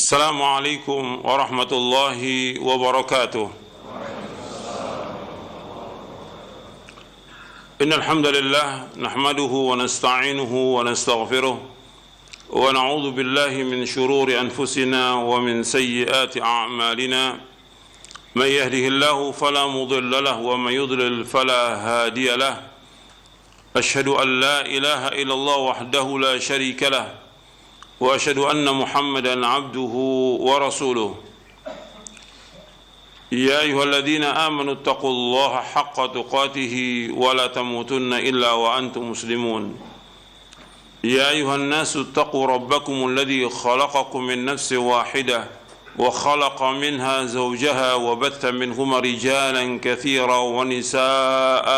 السلام عليكم ورحمة الله وبركاته. إن الحمد لله نحمده ونستعينه ونستغفره ونعوذ بالله من شرور أنفسنا ومن سيئات أعمالنا. من يهده الله فلا مضل له ومن يضلل فلا هادي له. أشهد أن لا إله إلا الله وحده لا شريك له وأشهد أن محمدا عبده ورسوله. يا أيها الذين آمنوا اتقوا الله حق تقاته ولا تموتن إلا وأنتم مسلمون. يا أيها الناس اتقوا ربكم الذي خلقكم من نفس واحدة وخلق منها زوجها وبث منهما رجالا كثيرا ونساء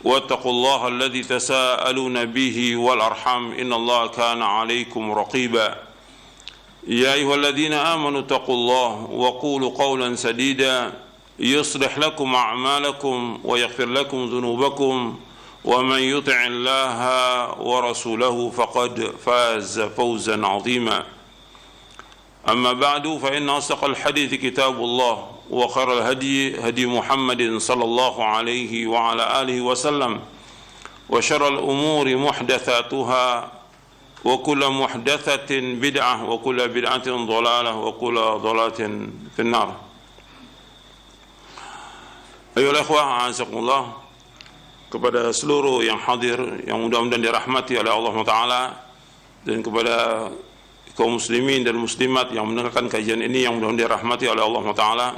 واتقوا الله الذي تساءلون به والأرحام إن الله كان عليكم رقيبا. يا أيها الذين آمنوا اتقوا الله وقولوا قولا سديدا يصلح لكم أعمالكم ويغفر لكم ذنوبكم ومن يطع الله ورسوله فقد فاز فوزا عظيما. أما بعد فإن أصدق الحديث كتاب الله وخير الهدي هدي محمد صلى الله عليه وعلى آله وسلم وشر الأمور محدثاتها وكل محدثة بدعة وكل بدعة ضلالة وكل ضلالة في النار. أيها الأخوة أعزكم الله, kepada seluruh yang hadir yang mudah-mudahan dirahmati oleh Allah Ta'ala, dan kepada kaum muslimin dan muslimat yang mendengarkan kajian ini yang mudah-mudahan dirahmati oleh Allah Ta'ala.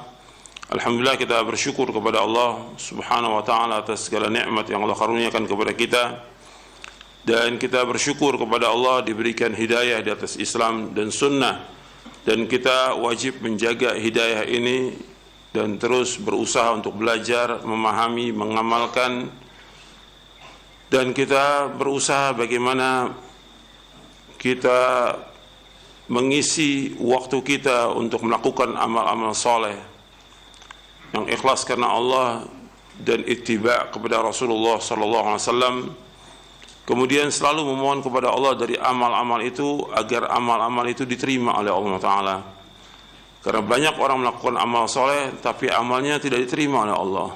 Alhamdulillah, kita bersyukur kepada Allah Subhanahu wa Ta'ala atas segala nikmat yang Allah karuniakan kepada kita, dan kita bersyukur kepada Allah diberikan hidayah di atas Islam dan sunnah, dan kita wajib menjaga hidayah ini dan terus berusaha untuk belajar, memahami, mengamalkan, dan kita berusaha bagaimana kita mengisi waktu kita untuk melakukan amal-amal soleh yang ikhlas karena Allah dan ittiba kepada Rasulullah sallallahu alaihi wasallam. Kemudian selalu memohon kepada Allah dari amal-amal itu agar amal-amal itu diterima oleh Allah Ta'ala. Karena banyak orang melakukan amal soleh tapi amalnya tidak diterima oleh Allah.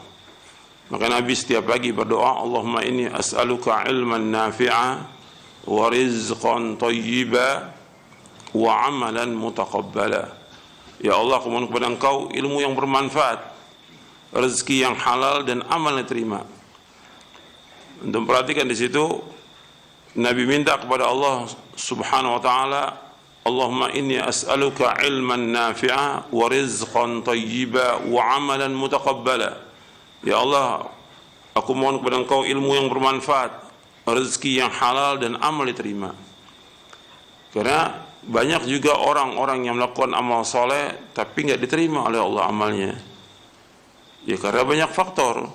Maka Nabi setiap pagi berdoa, Allahumma inni as'aluka ilman nafi'a wa rizqan tayyiba wa amalan mutaqabbala. Ya Allah, aku mohon kepada Engkau ilmu yang bermanfaat, rezeki yang halal, dan amal yang terima. Untuk perhatikan di situ, Nabi minta kepada Allah Subhanahu wa Ta'ala, Allahumma inni as'aluka ilman nafi'a wa rizqan tayyiba wa amalan mutaqabbala. Ya Allah, aku mohon kepada Engkau ilmu yang bermanfaat, rezeki yang halal, dan amal diterima. Karena banyak juga orang-orang yang melakukan amal soleh tapi nggak diterima oleh Allah amalnya. Ya karena banyak faktor.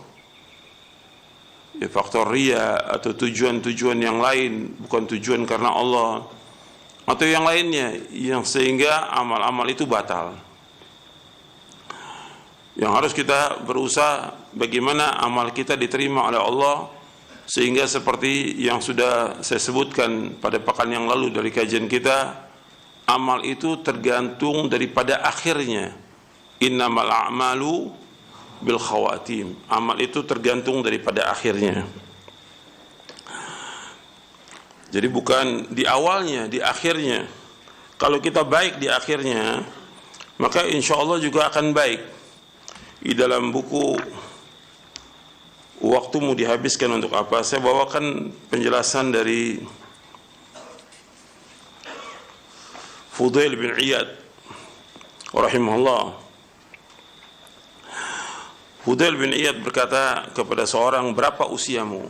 Ya faktor riya atau tujuan-tujuan yang lain, bukan tujuan karena Allah, atau yang lainnya yang sehingga amal-amal itu batal. Yang harus kita berusaha bagaimana amal kita diterima oleh Allah, sehingga seperti yang sudah saya sebutkan pada pekan yang lalu dari kajian kita, amal itu tergantung daripada akhirnya. Innamal a'malu bil khawatim. Amal itu tergantung daripada akhirnya. Jadi bukan di awalnya, di akhirnya. Kalau kita baik di akhirnya, maka insya Allah juga akan baik. Di dalam buku Waktumu Dihabiskan Untuk Apa, saya bawakan penjelasan dari Fudail bin Iyad rahimahullah. Fudail bin Iyad berkata kepada seorang, berapa usiamu?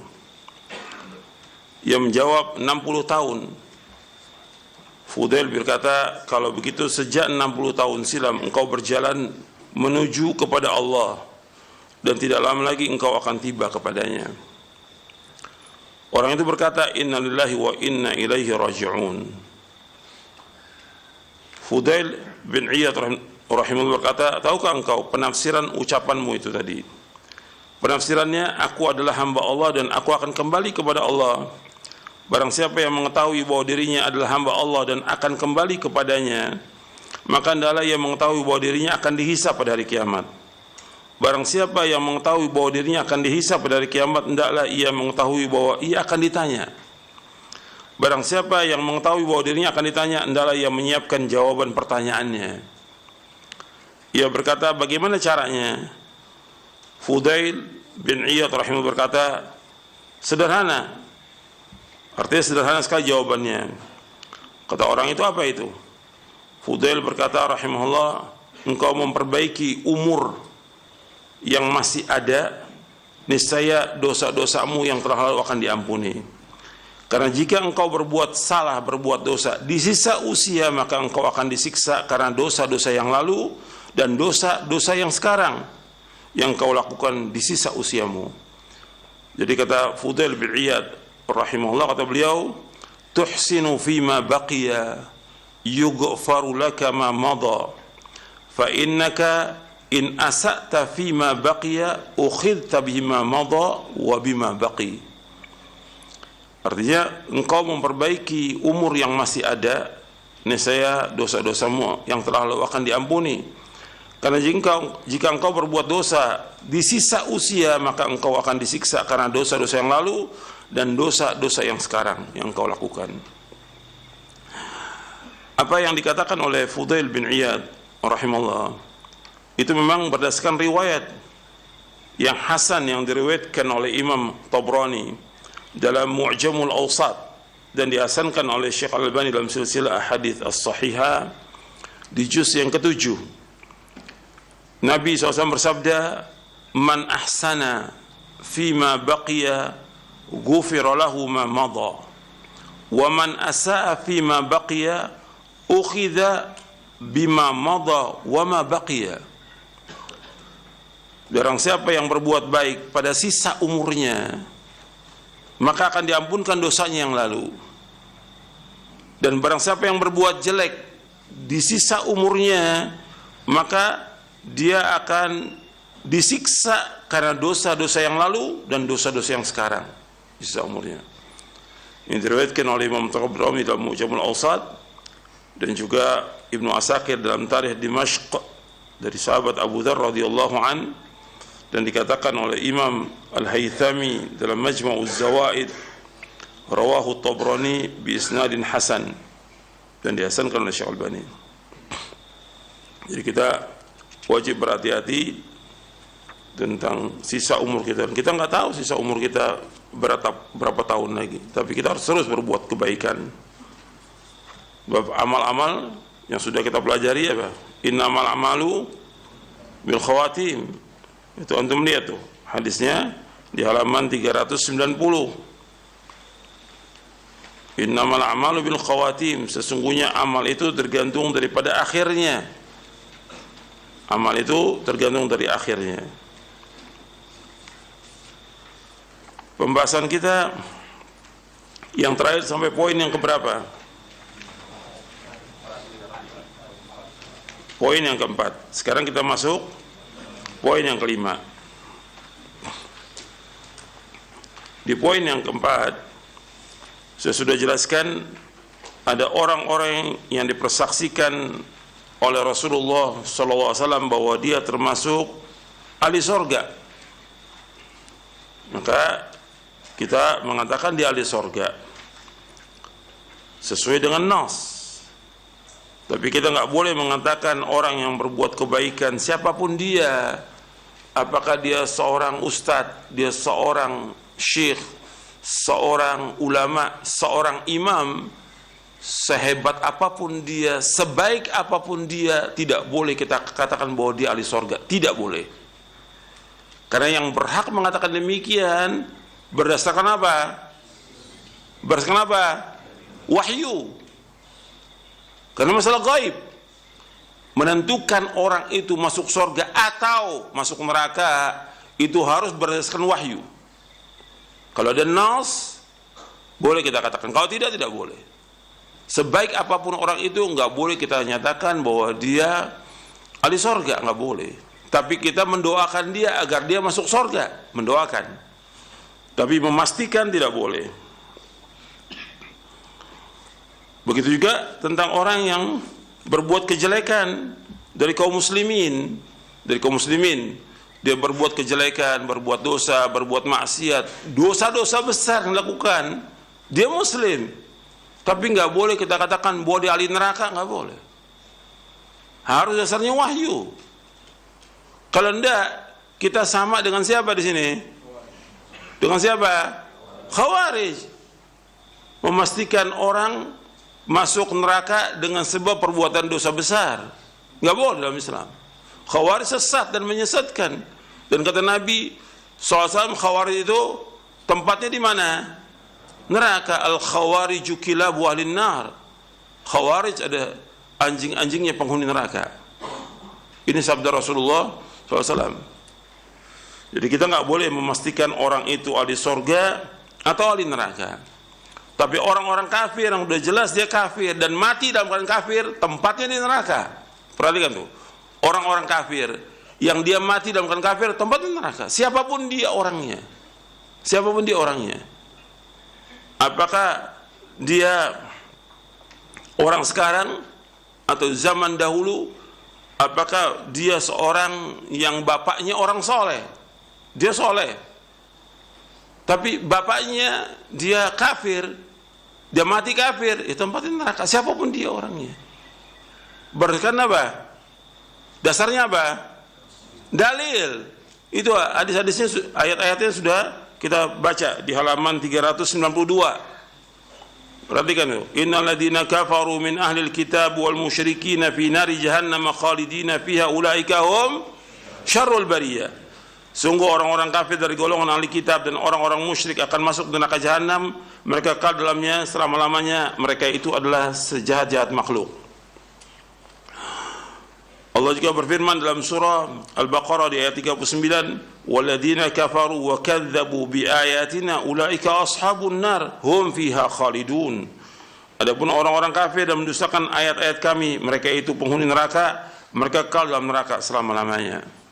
Ia menjawab 60 tahun. Fudail berkata, kalau begitu sejak 60 tahun silam engkau berjalan menuju kepada Allah, dan tidak lama lagi engkau akan tiba kepadanya. Orang itu berkata, inna lillahi wa inna ilaihi raji'un. Fudail bin Iyad rahimahullah berkata, tahukah engkau penafsiran ucapanmu itu tadi? Penafsirannya, aku adalah hamba Allah dan aku akan kembali kepada Allah. Barang siapa yang mengetahui bahwa dirinya adalah hamba Allah dan akan kembali kepadanya, maka hendaklah ia mengetahui bahwa dirinya akan dihisab pada hari kiamat. Barang siapa yang mengetahui bahwa dirinya akan dihisab pada hari kiamat, hendaklah ia mengetahui bahwa ia akan ditanya. Barang siapa yang mengetahui bahwa dirinya akan ditanya, hendaklah ia menyiapkan jawaban pertanyaannya. Ia berkata, bagaimana caranya? Fudail bin Iyad rahimahullah berkata, sederhana. Artinya sederhana sekali jawabannya. Kata orang itu, apa itu? Fudail berkata rahimahullah, engkau memperbaiki umur yang masih ada, niscaya dosa-dosamu yang telah lalu akan diampuni. Karena jika engkau berbuat salah, berbuat dosa di sisa usia, maka engkau akan disiksa karena dosa-dosa yang lalu dan dosa-dosa yang sekarang yang kau lakukan di sisa usiamu. Jadi kata Fudail bin Iyad rahimahullah, kata beliau, tuhsinu fima baqiya yughfaru laka ma madha fa innaka in asa'ta fima baqiya ukhidta bima madha wa bima baqi. Artinya engkau memperbaiki umur yang masih ada, niscaya dosa-dosamu yang telah lalu akan diampuni. Karena jika engkau berbuat dosa di sisa usia, maka engkau akan disiksa karena dosa-dosa yang lalu dan dosa-dosa yang sekarang yang engkau lakukan. Apa yang dikatakan oleh Fudail bin Iyad rahimahullah itu memang berdasarkan riwayat yang hasan yang diriwayatkan oleh Imam Tabrani dalam Mu'jamul Awsat dan dihasankan oleh Syekh Al-Albani dalam silsilah ahadits as-sahihah di juz yang ke-7. Nabi SAW bersabda, man ahsana fima baqiya ghufira lahu ma madha wa man asaa fima baqiya ukhidha bima madha wa ma baqiya. Barang siapa yang berbuat baik pada sisa umurnya, maka akan diampunkan dosanya yang lalu. Dan barang siapa yang berbuat jelek di sisa umurnya, maka dia akan disiksa karena dosa-dosa yang lalu dan dosa-dosa yang sekarang di sisa umurnya. Ini diriwayatkan oleh Imam Tabrani dalam Mu'jamul Awsat dan juga Ibnu Asakir dalam Tarikh Dimashq dari sahabat Abu Dzar radhiyallahu an, dan dikatakan oleh Imam Al-Haythami dalam Majma'uz Zawaid rawahu Tabrani bi isnadin hasan dan dihasankan oleh Syekh Al-Albani. Jadi kita wajib berhati-hati tentang sisa umur kita. Kita nggak tahu sisa umur kita berapa tahun lagi, tapi kita harus terus berbuat kebaikan. Amal-amal yang sudah kita pelajari apa? Innamal a'malu bil khawatim. Itu antum lihat tuh hadisnya di halaman 390. Innamal a'malu bil khawatim, sesungguhnya amal itu tergantung daripada akhirnya. Amal itu tergantung dari akhirnya. Pembahasan kita yang terakhir sampai poin yang keberapa? Poin yang keempat. Sekarang kita masuk poin yang kelima. Di poin yang keempat, saya sudah jelaskan ada orang-orang yang dipersaksikan oleh Rasulullah SAW bahwa dia termasuk ahli sorga. Maka kita mengatakan dia ahli sorga sesuai dengan nas. Tapi kita nggak boleh mengatakan orang yang berbuat kebaikan siapapun dia, apakah dia seorang ustadz, dia seorang syekh, seorang ulama, seorang imam, sehebat apapun dia, sebaik apapun dia, tidak boleh kita katakan bahwa dia ahli sorga. Tidak boleh. Karena yang berhak mengatakan demikian berdasarkan apa? Berdasarkan apa? Wahyu. Karena masalah gaib menentukan orang itu masuk surga atau masuk neraka itu harus berdasarkan wahyu. Kalau ada nas, boleh kita katakan. Kalau tidak, tidak boleh. Sebaik apapun orang itu, nggak boleh kita nyatakan bahwa dia ahli surga, nggak boleh. Tapi kita mendoakan dia agar dia masuk surga, mendoakan. Tapi memastikan tidak boleh. Begitu juga tentang orang yang berbuat kejelekan dari kaum muslimin, dia berbuat kejelekan, berbuat dosa, berbuat maksiat, dosa-dosa besar yang dilakukan. Dia muslim, tapi nggak boleh kita katakan bahwa dia ahli neraka, nggak boleh. Harus dasarnya wahyu. Kalau enggak, kita sama dengan siapa di sini? Dengan siapa? Khawarij. Memastikan orang masuk neraka dengan sebab perbuatan dosa besar. Nggak boleh dalam Islam. Khawarij sesat dan menyesatkan. Dan kata Nabi SAW, Khawarij itu tempatnya di mana? Neraka. Al-Khawariju kilabu ahlin nar. Khawarij ada anjing-anjingnya penghuni neraka. Ini sabda Rasulullah SAW. Jadi kita nggak boleh memastikan orang itu ahli surga atau ahli neraka. Tapi orang-orang kafir yang udah jelas dia kafir dan mati dalam keadaan kafir, tempatnya di neraka. Perhatikan tuh, orang-orang kafir yang dia mati dalam keadaan kafir, tempatnya di neraka. Siapapun dia orangnya, apakah dia orang sekarang atau zaman dahulu, apakah dia seorang yang bapaknya orang soleh, dia soleh, tapi bapaknya dia kafir, dia mati kafir, ya tempatnya neraka. Siapapun dia orangnya. Berdasarkan apa? Dasarnya apa? Dalil. Itu hadis-hadisnya, ayat-ayatnya sudah kita baca di halaman 392. Perhatikan itu. Innal ladzina kafaru min ahlil kitab wal musyrikin fi nari jahannam khalidina fiha ulaika hum syarrul bariyah. Sungguh orang-orang kafir dari golongan ahli kitab dan orang-orang musyrik akan masuk neraka jahanam, mereka kekal dalamnya selama-lamanya, mereka itu adalah sejahat-jahat makhluk. Allah juga berfirman dalam surah Al-Baqarah di ayat 39, walladzina kafaru wa kadzdzabu biayatina ulaika ashabun nar hum fiha khalidun. Adapun orang-orang kafir dan mendustakan ayat-ayat kami, mereka itu penghuni neraka, mereka kekal dalam neraka selama-lamanya.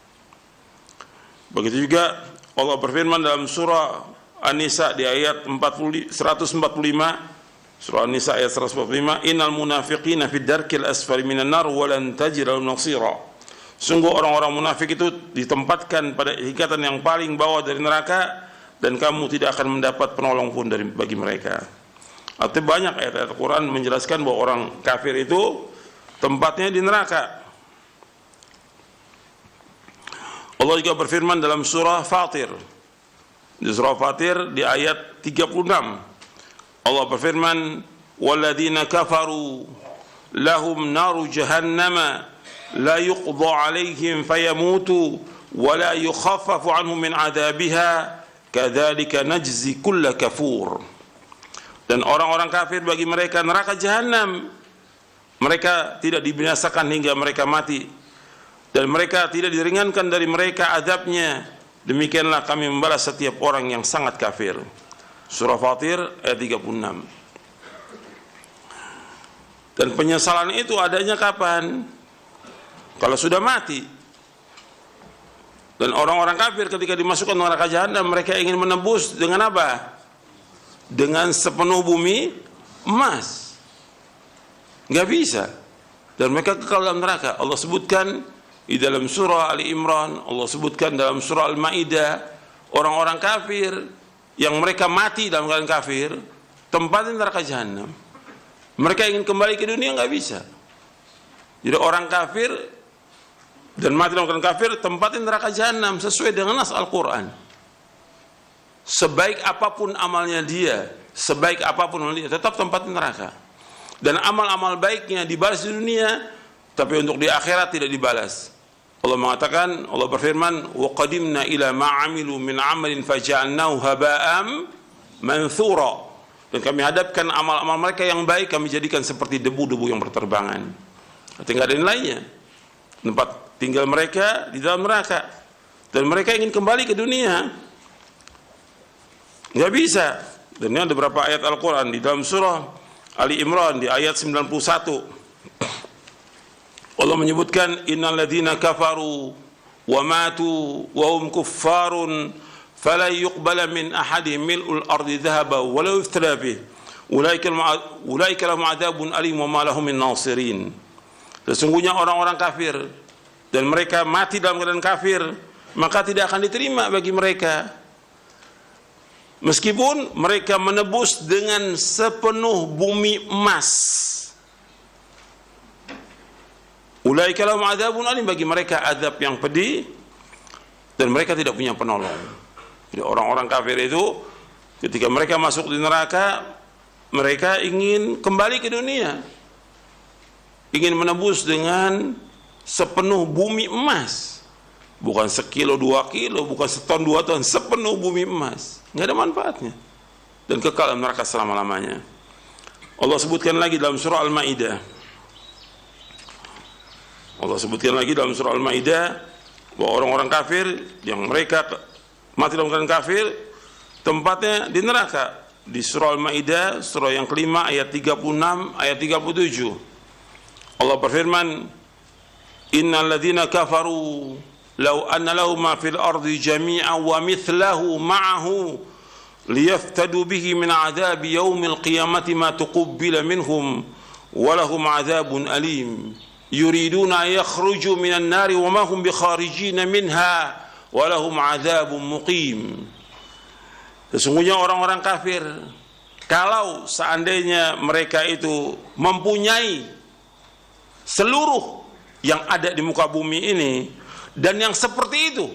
Begitu juga Allah berfirman dalam surah An-Nisa di ayat 145, surah An-Nisa ayat 145, innal munafiqina fid darkil asfali minan nar wa lan tajid lahum nasira. Sungguh orang-orang munafik itu ditempatkan pada ikatan yang paling bawah dari neraka dan kamu tidak akan mendapat penolong pun bagi mereka. Artinya banyak ayat-ayat Al-Quran menjelaskan bahwa orang kafir itu tempatnya di neraka. Allah juga berfirman dalam surah Fatir. Di surah Fatir di ayat 36. Allah berfirman, "Walladzina kafaru lahum naru jahannama la yuqda 'alaihim fayamutu wa la yukhaffafu 'anhum min 'adzabiha kadzalika najzi kulla kafur." Dan orang-orang kafir bagi mereka neraka jahanam. Mereka tidak dibinasakan hingga mereka mati. Dan mereka tidak diringankan dari mereka azabnya. Demikianlah kami membalas setiap orang yang sangat kafir. Surah Fatir ayat 36. Dan penyesalan itu adanya kapan? Kalau sudah mati. Dan orang-orang kafir ketika dimasukkan neraka jahanam, mereka ingin menebus dengan apa? Dengan sepenuh bumi emas. Nggak bisa. Dan mereka kekal dalam neraka. Allah sebutkan di dalam surah Ali Imran, Allah sebutkan dalam surah Al-Maidah, orang-orang kafir yang mereka mati dalam keadaan kafir, tempatnya neraka jahanam. Mereka ingin kembali ke dunia, nggak bisa. Jadi orang kafir dan mati dalam keadaan kafir, tempatnya neraka jahanam sesuai dengan nas Al-Quran. Sebaik apapun amalnya dia, tetap tempatnya neraka. Dan amal-amal baiknya dibalas di dunia, tapi untuk di akhirat tidak dibalas. Allah mengatakan, Allah berfirman, wa qadimna ila ma 'amilu min 'amalin faja'alnahu haba'am manthura. Dan kami hadapkan amal-amal mereka yang baik, kami jadikan seperti debu-debu yang berterbangan. Tinggal ada nilainya. Tempat tinggal mereka di dalam neraka. Dan mereka ingin kembali ke dunia, nggak bisa. Dan ini ada beberapa ayat Al-Quran di dalam surah Ali Imran di ayat 91. Allah menyebutkan, innal ladzina kafaru wa matu wa hum kuffarun fala yuqbala min ahadihim mil'ul ardi dhahaba wa la yuftala bih ulaika lahum 'adzabun alim wa ma lahum min nasirin. Sesungguhnya orang-orang kafir dan mereka mati dalam keadaan kafir, maka tidak akan diterima bagi mereka, meskipun mereka menebus dengan sepenuh bumi emas. Ulaika lahum adzabun alim, bagi mereka azab yang pedih dan mereka tidak punya penolong. Jadi orang-orang kafir itu ketika mereka masuk di neraka, mereka ingin kembali ke dunia, ingin menebus dengan sepenuh bumi emas, bukan sekilo 2 kilo, bukan seton 2 ton, sepenuh bumi emas. Nggak ada manfaatnya dan kekal dalam neraka selama-lamanya. Allah sebutkan lagi dalam surah Al-Maidah, Allah sebutkan lagi dalam surah Al-Maidah bahwa orang-orang kafir yang mereka mati dalam keadaan kafir, tempatnya di neraka. Di surah Al-Maidah, surah yang kelima, ayat 36, ayat 37. Allah berfirman, innal ladzina kafaru law anna lahum ma fil ardi jami'an wa mithlahu ma'ahu liyaftadu bihi min 'adzabi yaumil qiyamati ma tuqabbala minhum wa lahum 'adzabun alim yuriduna yakhruju minan nari wa ma hum bikharijina minha wa lahum 'adzabun muqim. Sesungguhnya orang-orang kafir, kalau seandainya mereka itu mempunyai seluruh yang ada di muka bumi ini dan yang seperti itu,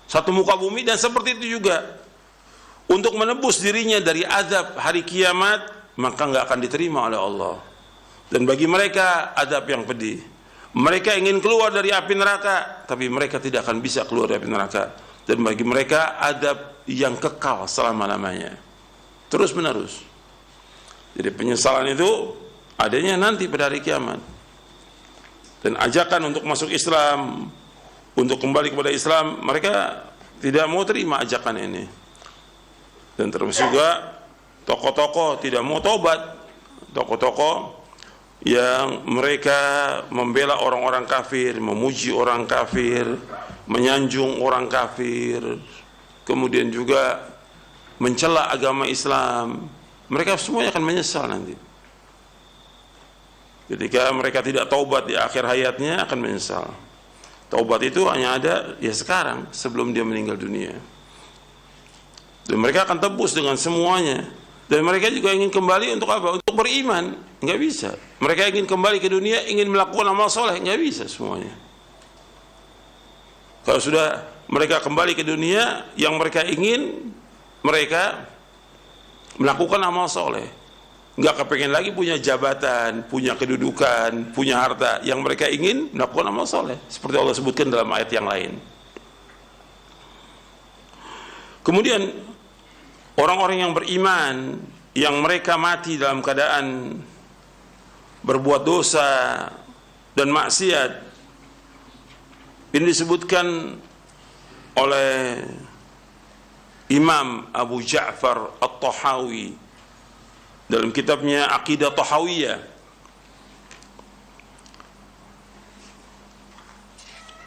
satu muka bumi dan seperti itu juga, untuk menebus dirinya dari azab hari kiamat, maka nggak akan diterima oleh Allah. Dan bagi mereka azab yang pedih. Mereka ingin keluar dari api neraka, tapi mereka tidak akan bisa keluar dari api neraka. Dan bagi mereka azab yang kekal selama-lamanya, terus menerus. Jadi penyesalan itu adanya nanti pada hari kiamat. Dan ajakan untuk masuk Islam, untuk kembali kepada Islam, mereka tidak mau terima ajakan ini. Dan termasuk juga tokoh-tokoh tidak mau tobat, tokoh-tokoh yang mereka membela orang-orang kafir, memuji orang kafir, menyanjung orang kafir, kemudian juga mencela agama Islam. Mereka semuanya akan menyesal nanti. Ketika mereka tidak taubat di akhir hayatnya, akan menyesal. Taubat itu hanya ada ya sekarang, sebelum dia meninggal dunia. Dan mereka akan tebus dengan semuanya. Dan mereka juga ingin kembali untuk apa? Untuk beriman. Nggak bisa. Mereka ingin kembali ke dunia, ingin melakukan amal soleh. Nggak bisa semuanya. Kalau sudah mereka kembali ke dunia, yang mereka ingin, mereka melakukan amal soleh. Nggak kepengen lagi punya jabatan, punya kedudukan, punya harta. Yang mereka ingin melakukan amal soleh, seperti Allah sebutkan dalam ayat yang lain. Kemudian orang-orang yang beriman, yang mereka mati dalam keadaan berbuat dosa dan maksiat, ini disebutkan oleh Imam Abu Ja'far At-Tahawi dalam kitabnya Aqidah Tahawiyah.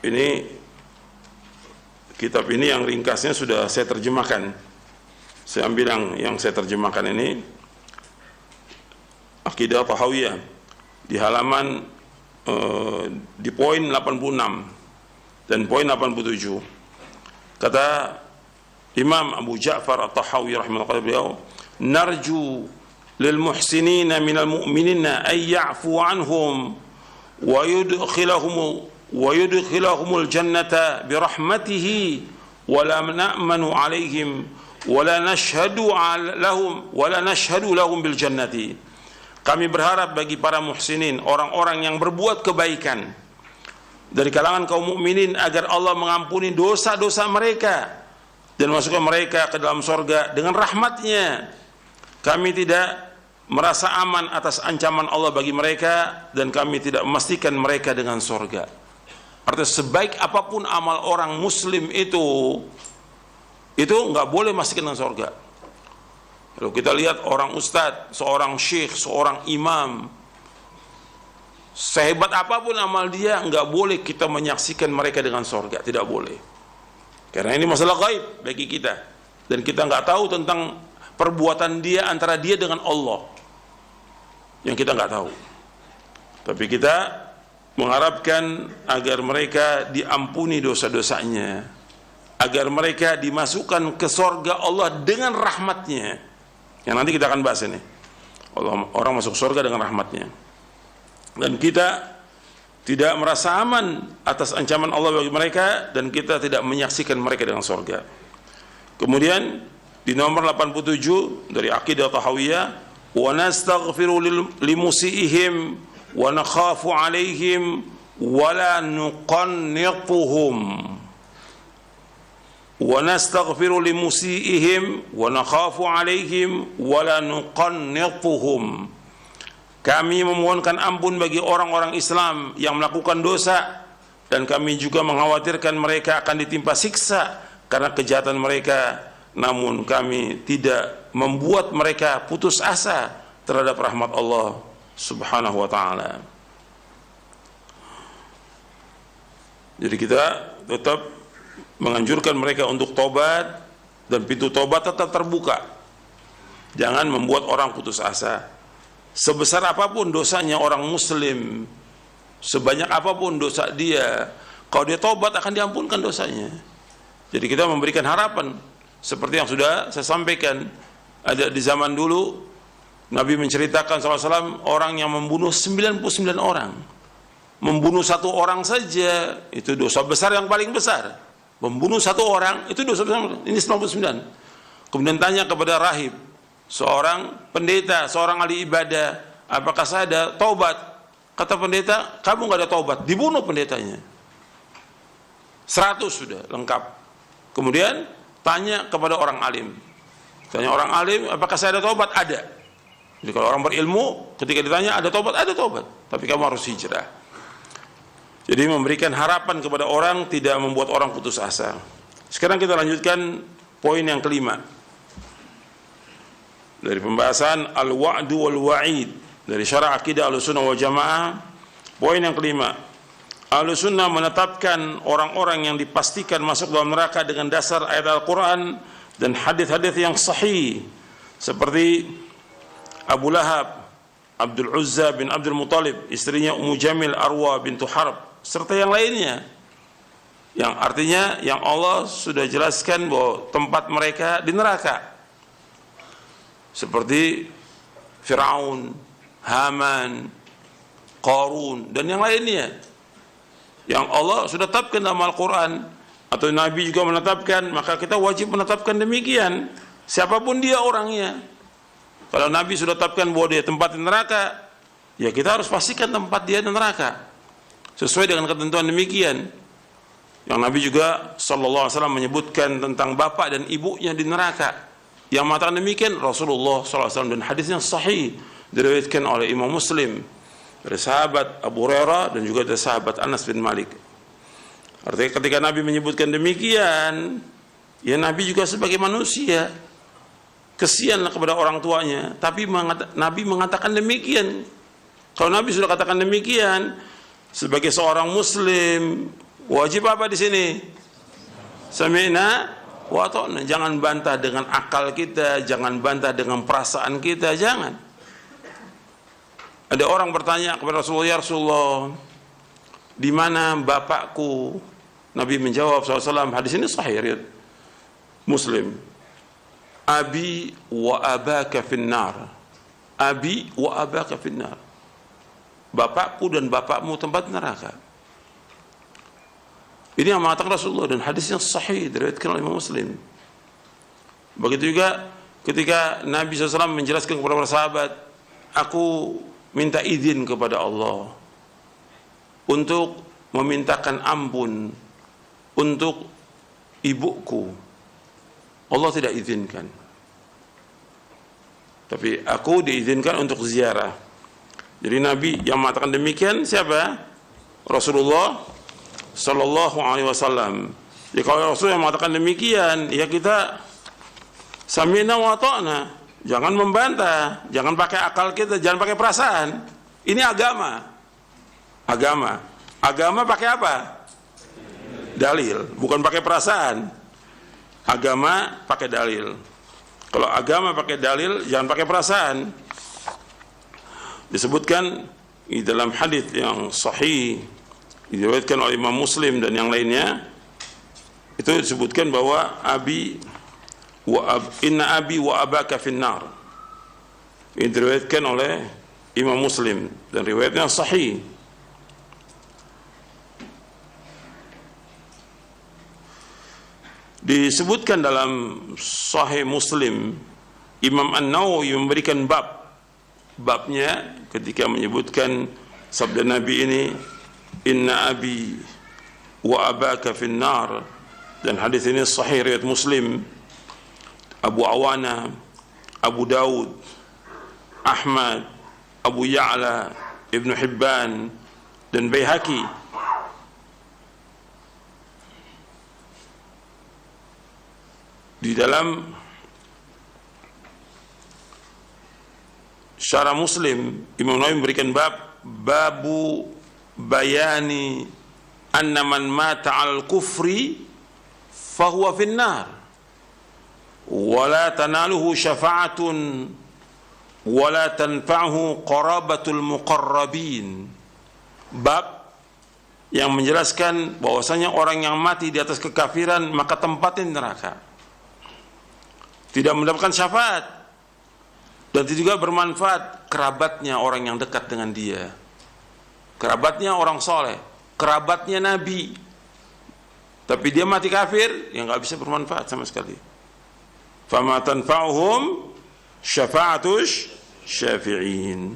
Ini kitab ini yang ringkasnya sudah saya terjemahkan. Saya ambil yang saya terjemahkan ini, Aqidah Tahawiyah, di halaman di poin 86 dan poin 87. Kata Imam Abu Ja'far At-Tahawi rahimahullah, beliau, narju lil muhsinina minal mu'minina ay ya'fu anhum wa yudkhilahumul jannata birahmatihi wa la na'manu alaihim wa la nashhadu lahum bil jannati. Kami berharap bagi para muhsinin, orang-orang yang berbuat kebaikan dari kalangan kaum mukminin, agar Allah mengampuni dosa-dosa mereka dan masukkan mereka ke dalam surga dengan rahmatnya. Kami tidak merasa aman atas ancaman Allah bagi mereka, dan kami tidak memastikan mereka dengan surga. Artinya sebaik apapun amal orang muslim itu nggak boleh memastikan dengan surga. Kalau kita lihat orang ustadz, seorang syekh, seorang imam, sehebat apapun amal dia, nggak boleh kita menyaksikan mereka dengan surga, tidak boleh. Karena ini masalah gaib bagi kita, dan kita nggak tahu tentang perbuatan dia antara dia dengan Allah, yang kita nggak tahu. Tapi kita mengharapkan agar mereka diampuni dosa-dosanya, agar mereka dimasukkan ke surga Allah dengan rahmatnya. Yang nanti kita akan bahas ini. Orang masuk surga dengan rahmatnya. Dan kita tidak merasa aman atas ancaman Allah bagi mereka, dan kita tidak menyaksikan mereka dengan surga. Kemudian di nomor 87 dari Aqidah Tahawiyah, wa nastaghfiru limusiihim wa nakhafu alaihim wa la nuqannituhum. Wa nastaghfiru limusiihim wa nakhafu alaihim wa la nuqannituhum. Kami memohonkan ampun bagi orang-orang Islam yang melakukan dosa, dan kami juga mengkhawatirkan mereka akan ditimpa siksa karena kejahatan mereka, namun kami tidak membuat mereka putus asa terhadap rahmat Allah Subhanahu wa ta'ala. Jadi kita tetap menganjurkan mereka untuk tobat, dan pintu tobat tetap terbuka. Jangan membuat orang putus asa. Sebesar apapun dosanya orang muslim, sebanyak apapun dosa dia, kalau dia tobat akan diampunkan dosanya. Jadi kita memberikan harapan seperti yang sudah saya sampaikan. Ada di zaman dulu Nabi menceritakan SAW orang yang membunuh 99 orang. Membunuh satu orang saja itu dosa besar yang paling besar. Membunuh satu orang itu dosa besar. Ini 99. Kemudian tanya kepada rahib, seorang pendeta, seorang ahli ibadah, apakah saya ada taubat? Kata pendeta, kamu nggak ada taubat. Dibunuh pendetanya. 100 sudah lengkap. Kemudian tanya kepada orang alim. Tanya orang alim, apakah saya ada taubat? Ada. Jadi kalau orang berilmu, ketika ditanya ada taubat? Ada taubat. Tapi kamu harus hijrah. Jadi memberikan harapan kepada orang, tidak membuat orang putus asa. Sekarang kita lanjutkan poin yang kelima dari pembahasan al-wa'du wal-wa'id dari syarah akidah Ahlussunnah wal Jamaah. Poin yang kelima, Ahlussunnah menetapkan orang-orang yang dipastikan masuk dalam neraka dengan dasar ayat Al-Quran dan hadis-hadis yang sahih, seperti Abu Lahab, Abdul Uzza bin Abdul Muttalib, istrinya Ummu Jamil Arwa bintu Harb, serta yang lainnya, yang artinya yang Allah sudah jelaskan bahwa tempat mereka di neraka, seperti Fir'aun, Haman, Qarun, dan yang lainnya, yang Allah sudah tetapkan dalam Al-Quran, atau Nabi juga menetapkan, maka kita wajib menetapkan demikian, siapapun dia orangnya. Kalau Nabi sudah tetapkan bahwa dia tempat di neraka, ya kita harus pastikan tempat dia di neraka sesuai dengan ketentuan demikian. Yang Nabi juga SAW menyebutkan tentang bapak dan ibunya di neraka. Yang mengatakan demikian Rasulullah SAW, dan hadis yang sahih diriwayatkan oleh Imam Muslim dari sahabat Abu Hurairah dan juga dari sahabat Anas bin Malik. Artinya ketika Nabi menyebutkan demikian, ya Nabi juga sebagai manusia, kesianlah kepada orang tuanya, tapi Nabi mengatakan demikian. Kalau Nabi sudah katakan demikian, sebagai seorang muslim wajib apa di sini? Sami'na wa ata'na. Jangan bantah dengan akal kita, jangan bantah dengan perasaan kita, jangan. Ada orang bertanya kepada Rasulullah, ya Rasulullah, di mana bapakku? Nabi menjawab SAW, hadis ini sahih riwayat Muslim, abi wa abaka finnar, abi wa abaka finnar, bapakku dan bapakmu tempat neraka. Ini yang mengatakan Rasulullah, dan hadis yang sahih diriwayatkan oleh Imam Muslim. Begitu juga ketika Nabi SAW menjelaskan kepada para sahabat, aku minta izin kepada Allah untuk memintakan ampun untuk ibuku. Allah tidak izinkan, tapi aku diizinkan untuk ziarah. Jadi Nabi yang mengatakan demikian siapa? Rasulullah Sallallahu Alaihi Wasallam. Jadi kalau Rasul yang mengatakan demikian, ya kita sami'na wa ata'na. Jangan membantah, jangan pakai akal kita, jangan pakai perasaan. Ini agama. Agama pakai apa? Dalil, bukan pakai perasaan. Agama pakai dalil. Kalau agama pakai dalil, jangan pakai perasaan. Disebutkan di dalam hadis yang sahih diriwayatkan oleh Imam Muslim dan yang lainnya, itu disebutkan bahwa inna abi wa abaka finnar. Ini diriwayatkan oleh Imam Muslim dan riwayatnya sahih. Disebutkan dalam Sahih Muslim, Imam An-Nawawi memberikan babnya ketika menyebutkan sabda Nabi ini, inna abi wa abaka finnar, dan hadis ini sahih riwayat Muslim, Abu Awana, Abu Daud, Ahmad, Abu Ya'la, Ibn Hibban dan Baihaqi. Di dalam Syarah Muslim, Imam Nawawi memberikan babu bayani anna man mata 'alal kufri fahuwa finnar wa la tanaluhu syafa'atun wa la tanfa'uhu qarabatul muqarrabin. Bab yang menjelaskan bahwasanya orang yang mati di atas kekafiran maka tempatnya neraka, tidak mendapatkan syafaat, dan itu juga bermanfaat kerabatnya orang yang dekat dengan dia, kerabatnya orang soleh, kerabatnya Nabi, tapi dia mati kafir, yang nggak bisa bermanfaat sama sekali. Fama tanfa'uhum syafa'atus syafi'in.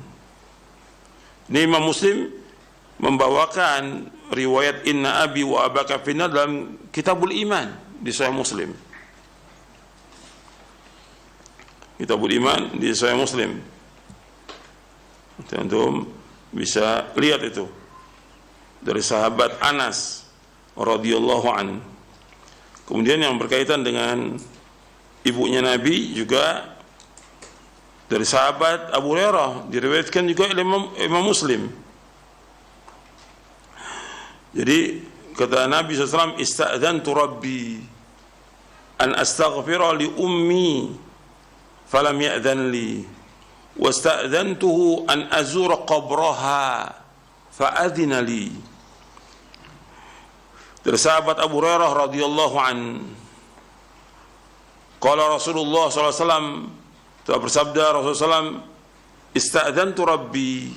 Ini Imam Muslim membawakan riwayat inna abi wa abaka finnar dalam Kitabul Iman di Sahih Muslim. Kitabul Iman di Sahih Muslim. Antum bisa lihat itu dari sahabat Anas radhiyallahu an. Kemudian yang berkaitan dengan ibunya Nabi juga dari sahabat Abu Hurairah, diriwayatkan juga oleh Imam Muslim. Jadi kata Nabi SAW, ista'dzantu rabbi an astaghfira li ummi falam ya'dhan li wasta'dhantuhu an azura qabraha fa'adhina li. Dari sahabat Abu Hurairah radhiyallahu an, qala Rasulullah sallallahu alaihi wasallam, telah bersabda Rasulullah SAW, ista'dhantu rabbi,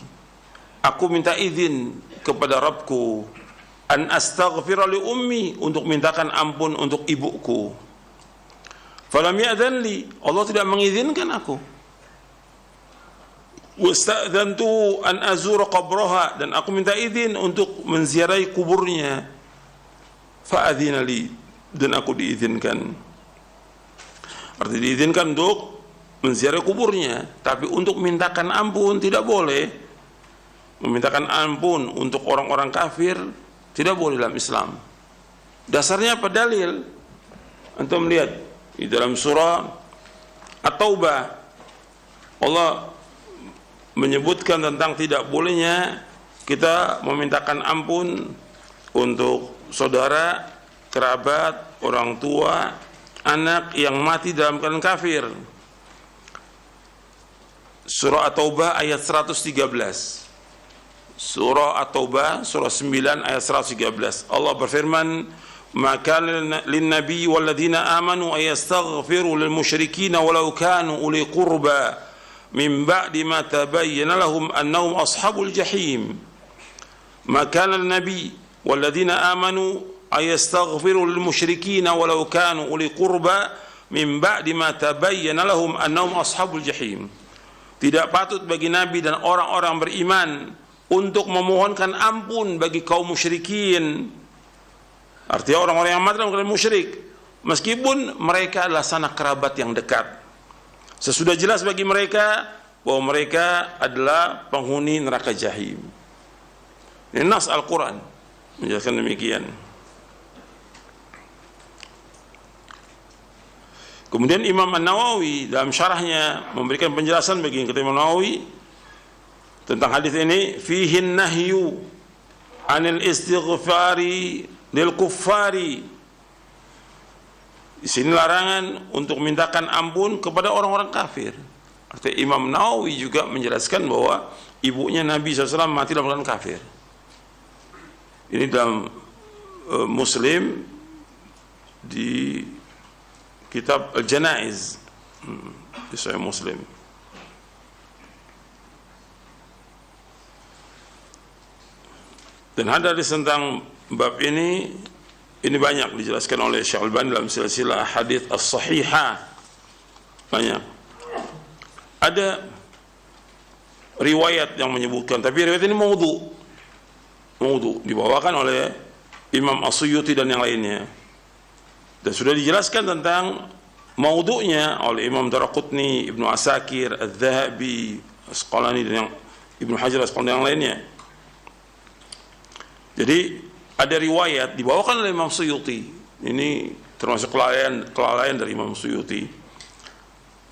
aku minta izin kepada Rabbku, an astaghfira li ummi, untuk mintakan ampun untuk ibuku. Falam ya'dhan li, Allah tidak mengizinkan aku. Wasta'dhantu an azura qabraha, dan aku minta izin untuk menziarahi kuburnya. Fa'adhina li, dan aku diizinkan. Artinya diizinkan untuk menziarahi kuburnya, tapi untuk mintakan ampun tidak boleh. Memintakan ampun untuk orang-orang kafir tidak boleh dalam Islam. Dasarnya apa dalil? Antum lihat di dalam surah At-Taubah, Allah menyebutkan tentang tidak bolehnya kita memintakan ampun untuk saudara, kerabat, orang tua, anak yang mati dalam keadaan kafir. Surah At-Taubah ayat 113. Surah At-Taubah surah 9 ayat 113. Allah berfirman, maka lin nabi wal ladzina amanu ayastaghfiru lil musyrikin walau kanu uli qurba min ba'di ma tabayyana lahum annahum ashabul jahim. Maka lin nabi wal ladzina amanu ayastaghfiru lil musyrikin walau kanu uli qurba min ba'di ma tabayyana lahum annahum ashabul jahim. Tidak patut bagi nabi dan orang-orang beriman untuk memohonkan ampun bagi kaum musyrikin. Artinya orang-orang yang mati dalam keadaan musyrik, meskipun mereka adalah sanak kerabat yang dekat. Sesudah jelas bagi mereka bahwa mereka adalah penghuni neraka jahim. Ini nas Al-Quran menjelaskan demikian. Kemudian Imam An-Nawawi dalam syarahnya memberikan penjelasan bagi Imam Nawawi tentang hadis ini, fihi nahyu anil istighfari lil kuffari. Di sini larangan untuk mintakan ampun kepada orang-orang kafir. Artinya Imam Nawawi juga menjelaskan bahwa ibunya Nabi SAW mati dalam keadaan kafir. Ini dalam Muslim di kitab Al-Janaiz, di Sahih Muslim. Dan hadis tentang bab ini banyak dijelaskan oleh Syekh Al-Albani dalam silsilah hadits as-sahihah. Banyak. Ada riwayat yang menyebutkan, tapi riwayat ini maudhu dibawakan oleh Imam As-Suyuti dan yang lainnya. Dan sudah dijelaskan tentang maudhu'nya oleh Imam Daraqutni, Ibnu Asakir, Adz-Dzahabi, Asqalani dan yang Ibnu Hajar Asqalani dan yang lainnya. Jadi ada riwayat dibawakan oleh Imam Suyuti. Ini termasuk kelalaian dari Imam Suyuti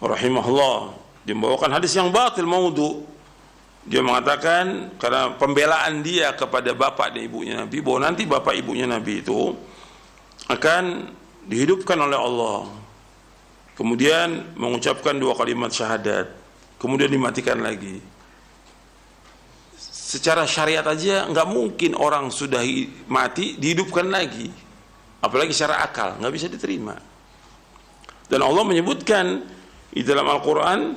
rahimahullah. Dia membawakan hadis yang batil, maudhu. Dia mengatakan karena pembelaan dia kepada bapak dan ibunya Nabi, bahwa nanti bapak ibunya Nabi itu akan dihidupkan oleh Allah, kemudian mengucapkan 2 kalimat syahadat, kemudian dimatikan lagi. Secara syariat aja nggak mungkin orang sudah mati dihidupkan lagi, apalagi secara akal, nggak bisa diterima. Dan Allah menyebutkan di dalam Al-Quran,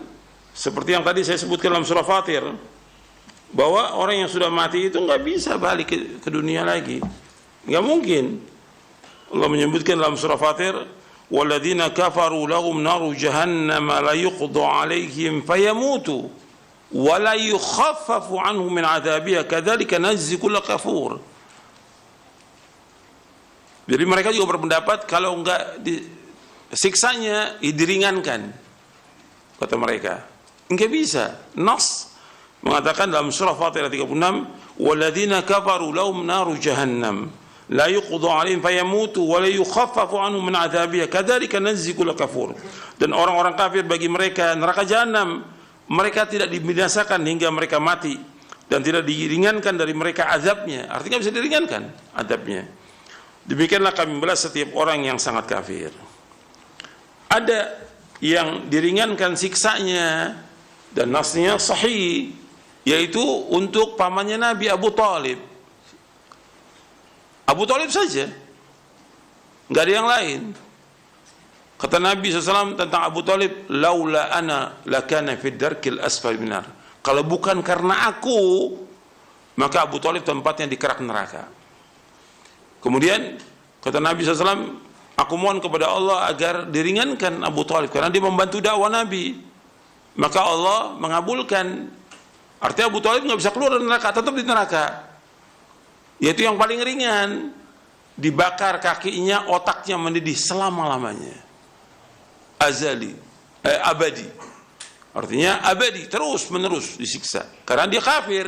seperti yang tadi saya sebutkan dalam surah Fatir, bahwa orang yang sudah mati itu nggak bisa balik ke dunia lagi, nggak mungkin. Allah menyebutkan dalam surah Fatir, walladzina kafaru lahum naru jahannam la yuqda alaihim fayamutu wa la yukhaffafu anhum min adzabiha kadzalika najzi kulla kafur. Jadi mereka juga berpendapat kalau enggak siksanya diringankan, kata mereka. Enggak bisa. Nas mengatakan dalam surah Fatir 36, walladzina kafaru lahum naru jahannam la yuqda alaihim fayamutu wa la yukhaffafu anhum min adzabiha kadzalika najzi kulla kafur. Dan orang-orang kafir bagi mereka neraka jahanam, mereka tidak dibinasakan hingga mereka mati dan tidak diringankan dari mereka azabnya. Artinya bisa diringankan azabnya. Demikianlah kami membalas setiap orang yang sangat kafir. Ada yang diringankan siksanya dan nasnya sahih, yaitu untuk pamannya Nabi Abu Talib. Abu Talib saja, nggak ada yang lain. Kata Nabi SAW tentang Abu Talib, laula ana lakana fid darkil asfal minar. Kalau bukan karena aku, maka Abu Talib tempatnya di kerak neraka. Kemudian kata Nabi SAW, aku mohon kepada Allah agar diringankan Abu Talib karena dia membantu dakwah Nabi. Maka Allah mengabulkan. Artinya Abu Talib nggak bisa keluar dari neraka, tetap di neraka. Yaitu yang paling ringan, dibakar kakinya, otaknya mendidih selama-lamanya. Azali, abadi. Artinya abadi, terus menerus disiksa. Karena dia kafir.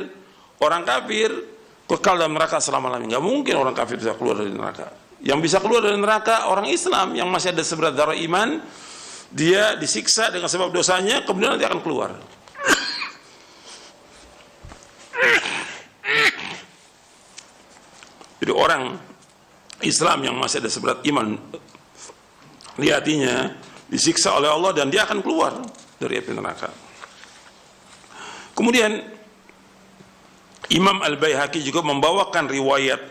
Orang kafir kekal dalam neraka selama-lamanya. Nggak mungkin orang kafir bisa keluar dari neraka. Yang bisa keluar dari neraka orang Islam yang masih ada seberat darah iman, dia disiksa dengan sebab dosanya, kemudian nanti akan keluar. Jadi orang Islam yang masih ada seberat iman di hatinya disiksa oleh Allah dan dia akan keluar dari api neraka. Kemudian Imam Al-Baihaqi juga membawakan riwayat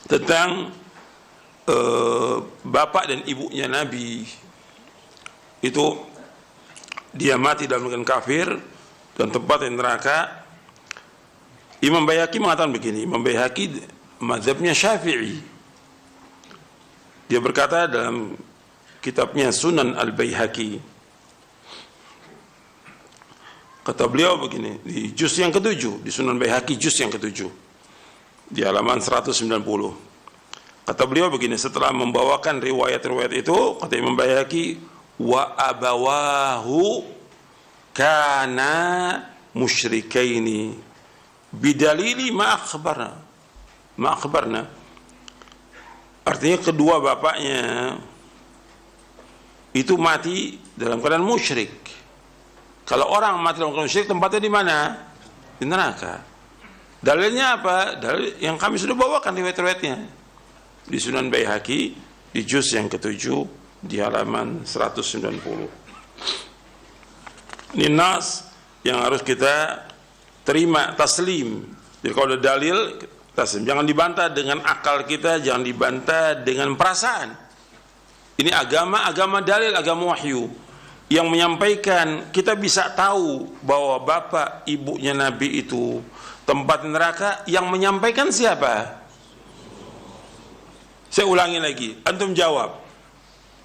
tentang bapak dan ibunya Nabi itu dia mati dalam keadaan kafir dan tempat di neraka. Imam Baihaqi mengatakan begini, Imam Baihaqi mazhabnya Syafi'i. Dia berkata dalam kitabnya Sunan Al-Baihaqi, kata beliau begini, di juz yang ke-7, di Sunan Baihaqi juz yang ke-7, di halaman 190. Kata beliau begini, setelah membawakan riwayat-riwayat itu, kata Imam Baihaqi, wa abawahu kana musyrikaini bidalili ma akhbarna. Artinya kedua bapaknya itu mati dalam keadaan musyrik. Kalau orang mati dalam keadaan musyrik, tempatnya di mana? Di neraka. Dalilnya apa? Dalil yang kami sudah bawakan riwayat-riwayatnya di Sunan Baihaqi di juz yang ke-7 di halaman 190. Ini nas yang harus kita terima, taslim. Jadi kalau ada dalil, taslim. Jangan dibantah dengan akal kita, jangan dibantah dengan perasaan. Ini agama dalil, agama wahyu. Yang menyampaikan, kita bisa tahu bahwa bapak ibunya Nabi itu tempat neraka. Yang menyampaikan siapa? Saya ulangi lagi, antum jawab.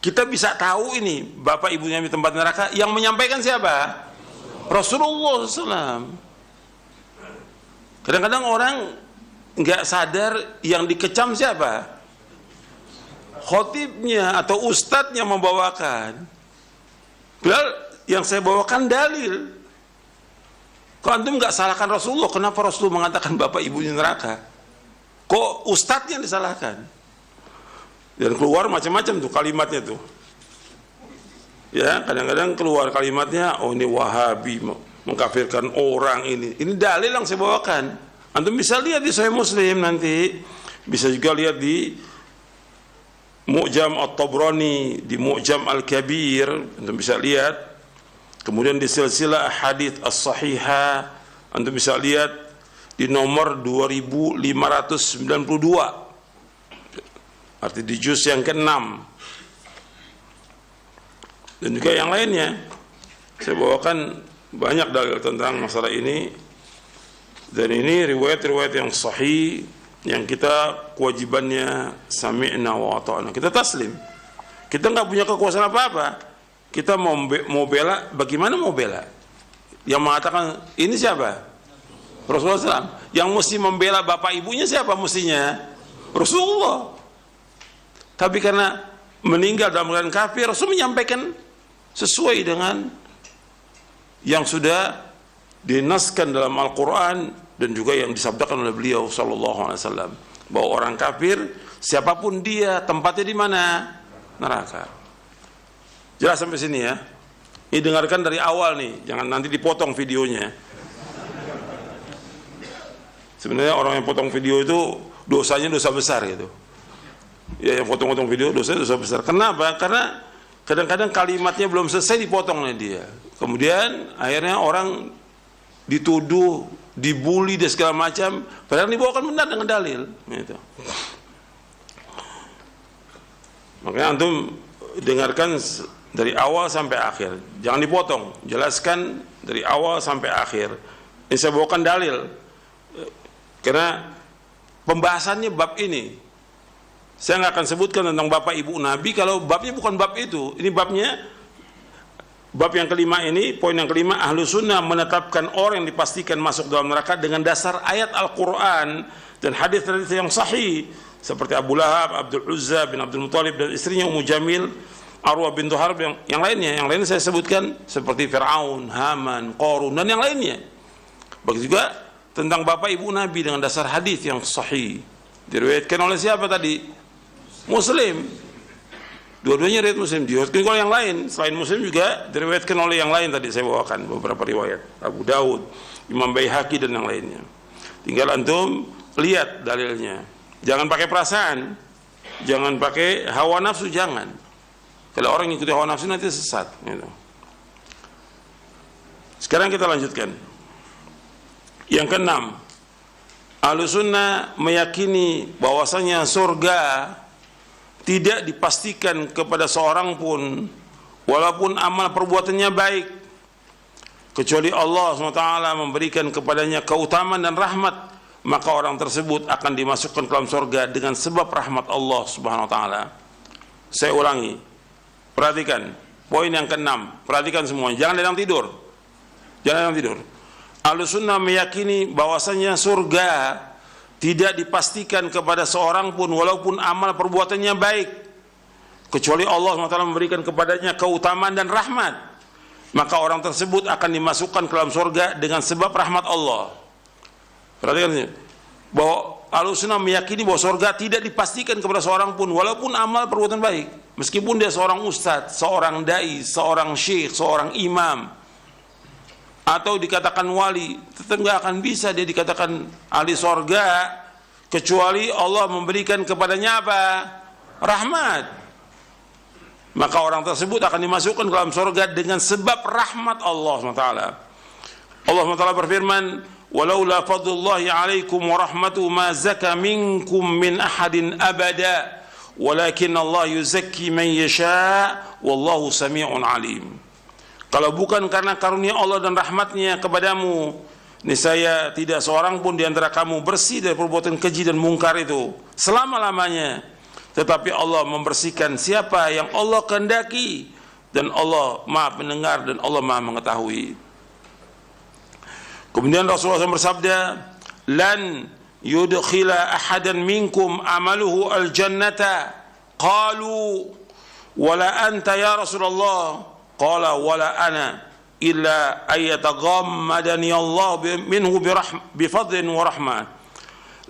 Kita bisa tahu ini bapak ibunya Nabi tempat neraka. Yang menyampaikan siapa? Rasulullah SAW. Kadang-kadang orang nggak sadar yang dikecam siapa? Khotibnya atau ustadznya membawakan. Padahal yang saya bawakan dalil. Kok antum nggak salahkan Rasulullah? Kenapa Rasulullah mengatakan bapak ibunya neraka? Kok ustadznya disalahkan? Dan keluar macam-macam tuh kalimatnya tuh. Ya, kadang-kadang keluar kalimatnya, oh ini Wahabi mengkafirkan orang ini. Ini dalil yang saya bawakan. Antum bisa lihat di Sahih Muslim nanti, bisa juga lihat di Mu'jam At-Tabrani, di Mu'jam Al-Kabir, antum bisa lihat. Kemudian di silsilah hadits as-sahihah, antum bisa lihat di nomor 2592. Arti di juz yang ke-6. Dan juga yang lainnya. Saya bawakan banyak dalil tentang masalah ini. Dan ini riwayat-riwayat yang sahih, yang kita kewajibannya sami'na wa ata'na. Kita taslim. Kita nggak punya kekuasaan apa-apa. Kita mau bela, bagaimana mau bela? Yang mengatakan ini siapa? Rasulullah SAW. Yang mesti membela bapak ibunya siapa mestinya? Rasulullah. Tapi karena meninggal dalam keadaan kafir, Rasul menyampaikan sesuai dengan yang sudah dinaskan dalam Al-Quran dan juga yang disabdakan oleh beliau sallallahu alaihi wasallam, bahwa orang kafir siapapun dia tempatnya di mana? Neraka. Jelas sampai sini ya. Ini dengarkan dari awal nih, jangan nanti dipotong videonya. Sebenarnya orang yang potong video itu dosanya dosa besar gitu. Ya, yang potong-potong video dosa besar. Kenapa? Karena kadang-kadang kalimatnya belum selesai dipotong oleh dia. Kemudian akhirnya orang dituduh, dibully dan segala macam. Padahal dibawakan benar dengan dalil. Gitu. Makanya antum dengarkan dari awal sampai akhir. Jangan dipotong. Jelaskan dari awal sampai akhir. Ini saya bawakan dalil. Karena pembahasannya bab ini. Saya nggak akan sebutkan tentang bapak ibu Nabi kalau babnya bukan bab itu. Ini babnya, bab yang kelima ini, poin yang kelima, ahlu sunnah menetapkan orang yang dipastikan masuk dalam neraka dengan dasar ayat Al-Quran dan hadis-hadis yang sahih, seperti Abu Lahab, Abdul Uzza bin Abdul Muttalib dan istrinya Ummu Jamil, Arwah bintu Harb, yang lainnya. Yang lainnya saya sebutkan seperti Fir'aun, Haman, Qarun dan yang lainnya. Begitu juga tentang bapak ibu Nabi dengan dasar hadis yang sahih. Diriwayatkan oleh siapa tadi? Muslim. Dua-duanya riwayat Muslim. Diriwayatkan oleh yang lain selain Muslim juga diriwayatkan oleh yang lain. Tadi saya bawakan beberapa riwayat, Abu Daud, Imam Baihaqi dan yang lainnya. Tinggal antum lihat dalilnya. Jangan pakai perasaan, jangan pakai hawa nafsu, jangan. Kalau orang ikuti hawa nafsu nanti sesat gitu. Sekarang kita lanjutkan. Yang keenam, Ahlussunnah meyakini bahwasanya surga tidak dipastikan kepada seorang pun walaupun amal perbuatannya baik, kecuali Allah SWT memberikan kepadanya keutamaan dan rahmat, maka orang tersebut akan dimasukkan ke dalam surga dengan sebab rahmat Allah Subhanahu wa taala. Saya ulangi, perhatikan poin yang keenam, perhatikan semuanya, jangan ada yang tidur, jangan ada yang tidur. Ahlussunnah meyakini bahwasanya surga tidak dipastikan kepada seorang pun walaupun amal perbuatannya baik, kecuali Allah SWT memberikan kepadanya keutamaan dan rahmat, maka orang tersebut akan dimasukkan ke dalam surga dengan sebab rahmat Allah. Perhatikan ini, bahwa Ahlussunnah meyakini bahwa surga tidak dipastikan kepada seorang pun walaupun amal perbuatan baik, meskipun dia seorang ustadz, seorang dai, seorang syekh, seorang imam, atau dikatakan wali, tetap nggak akan bisa dia dikatakan ahli sorga kecuali Allah memberikan kepadanya apa? Rahmat. maka orang tersebut akan dimasukkan ke dalam surga dengan sebab rahmat Allah SWT. Allah SWT berfirman, walaula fadlullahi alaikum wa rahmatuhu ma zaka minkum min ahadin abada walakin Allah yuzakki man yasha wallahu sami'un alim. Kalau bukan karena karunia Allah dan rahmatnya kepadamu, niscaya tidak seorang pun di antara kamu bersih dari perbuatan keji dan mungkar itu selama-lamanya. Tetapi Allah membersihkan siapa yang Allah kehendaki, dan Allah Maha Pendengar dan Allah Maha Mengetahui. Kemudian Rasulullah SAW bersabda, lan yudkhila ahadan minkum amaluhu al-jannata. Qalu wala anta ya Rasulullah. Qala wala ana illa ayataghammadani Allah minhu bifadlin wa rahmah.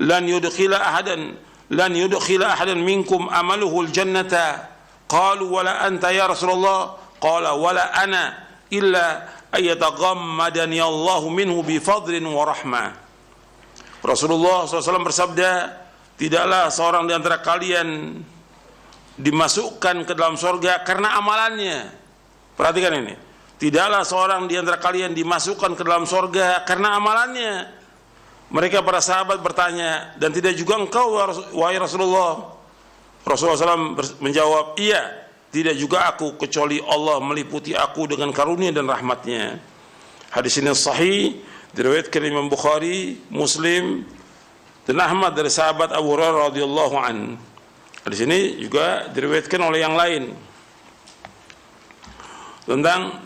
Lan yudkhila ahadan minkum amaluhu al-jannata. Qalu wala anta ya Rasulullah. Qala wala ana illa ayataghammadani Allah minhu bifadlin wa rahmah. Rasulullah SAW bersabda, tidaklah seorang di antara kalian dimasukkan ke dalam surga karena amalannya. Perhatikan ini, tidaklah seorang di antara kalian dimasukkan ke dalam surga karena amalannya. Mereka para sahabat bertanya, dan tidak juga engkau wahai Rasulullah? Rasulullah SAW menjawab, iya, tidak juga aku, kecuali Allah meliputi aku dengan karunia dan rahmatnya. Hadis ini sahih, diriwayatkan Imam Bukhari, Muslim, dan Ahmad dari sahabat Abu Hurairah radhiyallahu an. Hadis ini juga diriwayatkan oleh yang lain. Tentang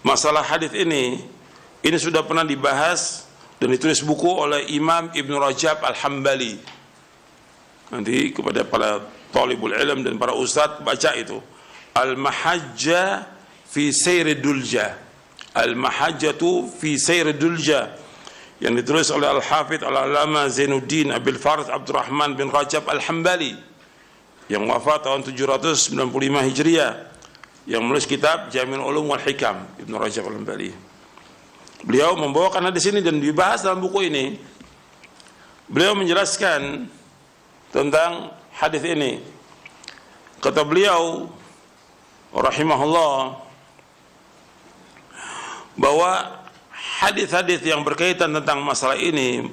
masalah hadis ini sudah pernah dibahas dan ditulis buku oleh Imam Ibn Rajab Al-Hambali. Nanti kepada para talibul ilm dan para ustadz baca itu, Al-Mahajjah fi Sayr Dulja, Al-Mahajjatu fi Sayr Dulja, yang ditulis oleh Al-Hafidh Al-Alama Zainuddin Abil Farid Abdurrahman bin Rajab Al-Hambali yang wafat tahun 795 Hijriah, yang menulis kitab Jami'ul Ulum wal Hikam, Ibn Rajab Al-Hambali. Beliau membawakan hadis ini dan dibahas dalam buku ini. Beliau menjelaskan tentang hadis ini. Kata beliau rahimahullah bahwa hadis-hadis yang berkaitan tentang masalah ini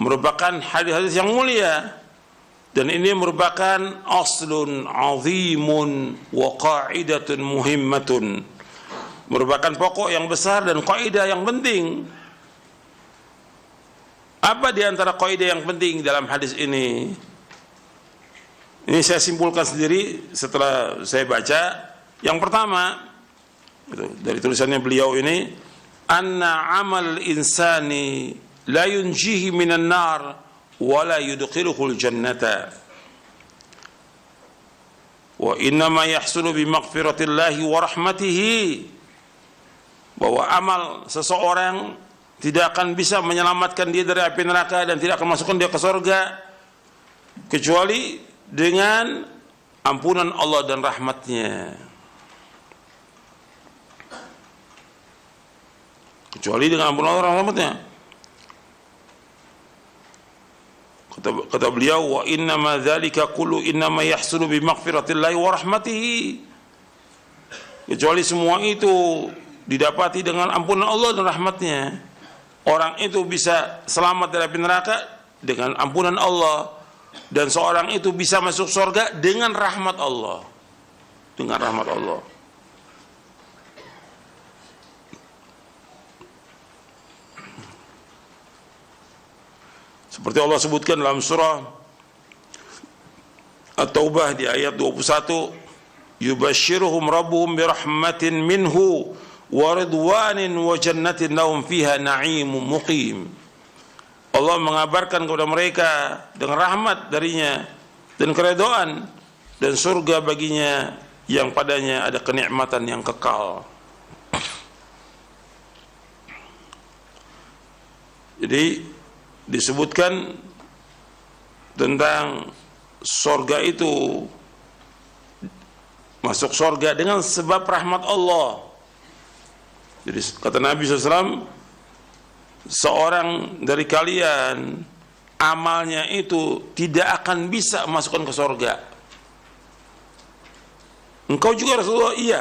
merupakan hadis-hadis yang mulia, dan ini merupakan aslun azimun wa qa'idatun muhimmatun, merupakan pokok yang besar dan kaidah yang penting. Apa di antara kaidah yang penting dalam hadis ini? Ini saya simpulkan sendiri setelah saya baca. Yang pertama, dari tulisannya beliau ini, anna amal insani la yunjihi minan nar wa la yudkhiluhul jannata wa innama yahsulu bi maghfiratillahi wa rahmatihi, bahwa amal seseorang tidak akan bisa menyelamatkan dia dari api neraka dan tidak akan masukkan dia ke surga kecuali dengan ampunan Allah dan rahmatnya. Kecuali dengan ampunan Allah dan rahmatnya. Kata beliau, wa innama dzalika kullu innama yahsulu bi maghfiratillahi wa rahmatihi, kecuali semua itu didapati dengan ampunan Allah dan rahmatnya. Orang itu bisa selamat dari api neraka dengan ampunan Allah, dan seorang itu bisa masuk surga dengan rahmat Allah. Dengan rahmat Allah. Seperti Allah sebutkan dalam surah At-Taubah di ayat 21, yubashshiruhum rabbuhum birahmatin minhu wa ridwanin wa jannatin lahum fiha na'imun muqim. Allah mengabarkan kepada mereka dengan rahmat darinya dan keridhaan dan surga baginya yang padanya ada kenikmatan yang kekal. Jadi disebutkan tentang surga itu, masuk surga dengan sebab rahmat Allah. Jadi kata Nabi SAW, seorang dari kalian amalnya itu tidak akan bisa masukkan ke surga Engkau juga Rasulullah? Iya.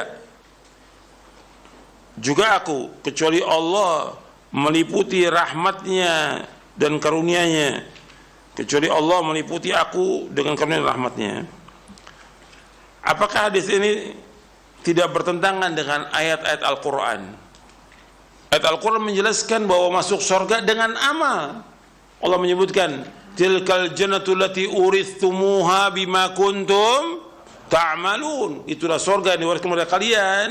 Juga aku, kecuali Allah meliputi rahmatnya dan karunia-Nya. Kecuali Allah meliputi aku dengan karunia dan rahmatnya. Apakah hadis ini tidak bertentangan dengan ayat-ayat Al-Quran? Ayat Al-Quran menjelaskan bahwa masuk surga dengan amal. Allah menyebutkan, tilkal jannatu lati urithumuha bima kuntum ta'malun. Itulah surga yang diwariskan kepada kalian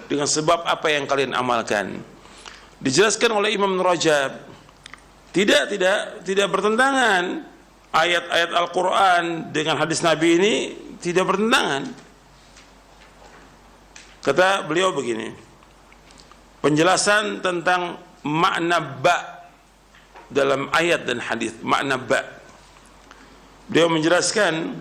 dengan sebab apa yang kalian amalkan. Dijelaskan oleh Imam Rajab, tidak bertentangan ayat-ayat Al-Quran dengan hadis Nabi ini, tidak bertentangan. Kata beliau begini, penjelasan tentang makna ba dalam ayat dan hadis, makna ba. Beliau menjelaskan,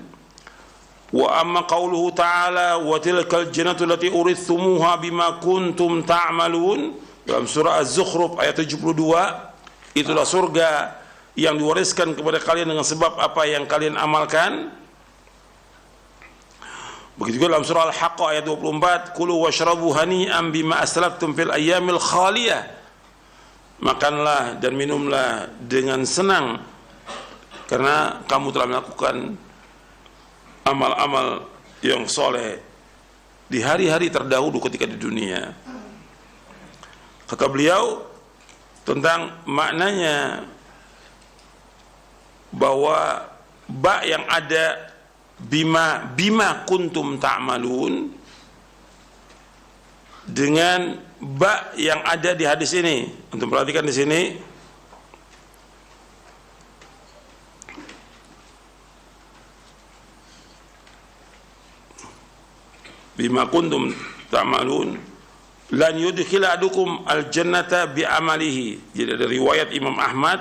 wa amma qauluhu ta'ala wa tilkal jannatu allati urithumuha bima kuntum ta'malun, dalam surah Az-Zukhruf ayat 72, itulah surga yang diwariskan kepada kalian dengan sebab apa yang kalian amalkan. Begitu juga dalam surah Al-Haqqa ayat 24, kulu washrabu hani'an bima aslaftum fil ayyamil khaliyah, makanlah dan minumlah dengan senang karena kamu telah melakukan amal-amal yang soleh di hari-hari terdahulu ketika di dunia. Kata beliau tentang maknanya bahwa ba yang ada bima kuntum ta'malun dengan ba yang ada di hadis ini. Untuk perhatikan di sini, bima kuntum ta'malun lan yudkhila adukum al-jannata bi amalihi. Jadi ada riwayat Imam Ahmad.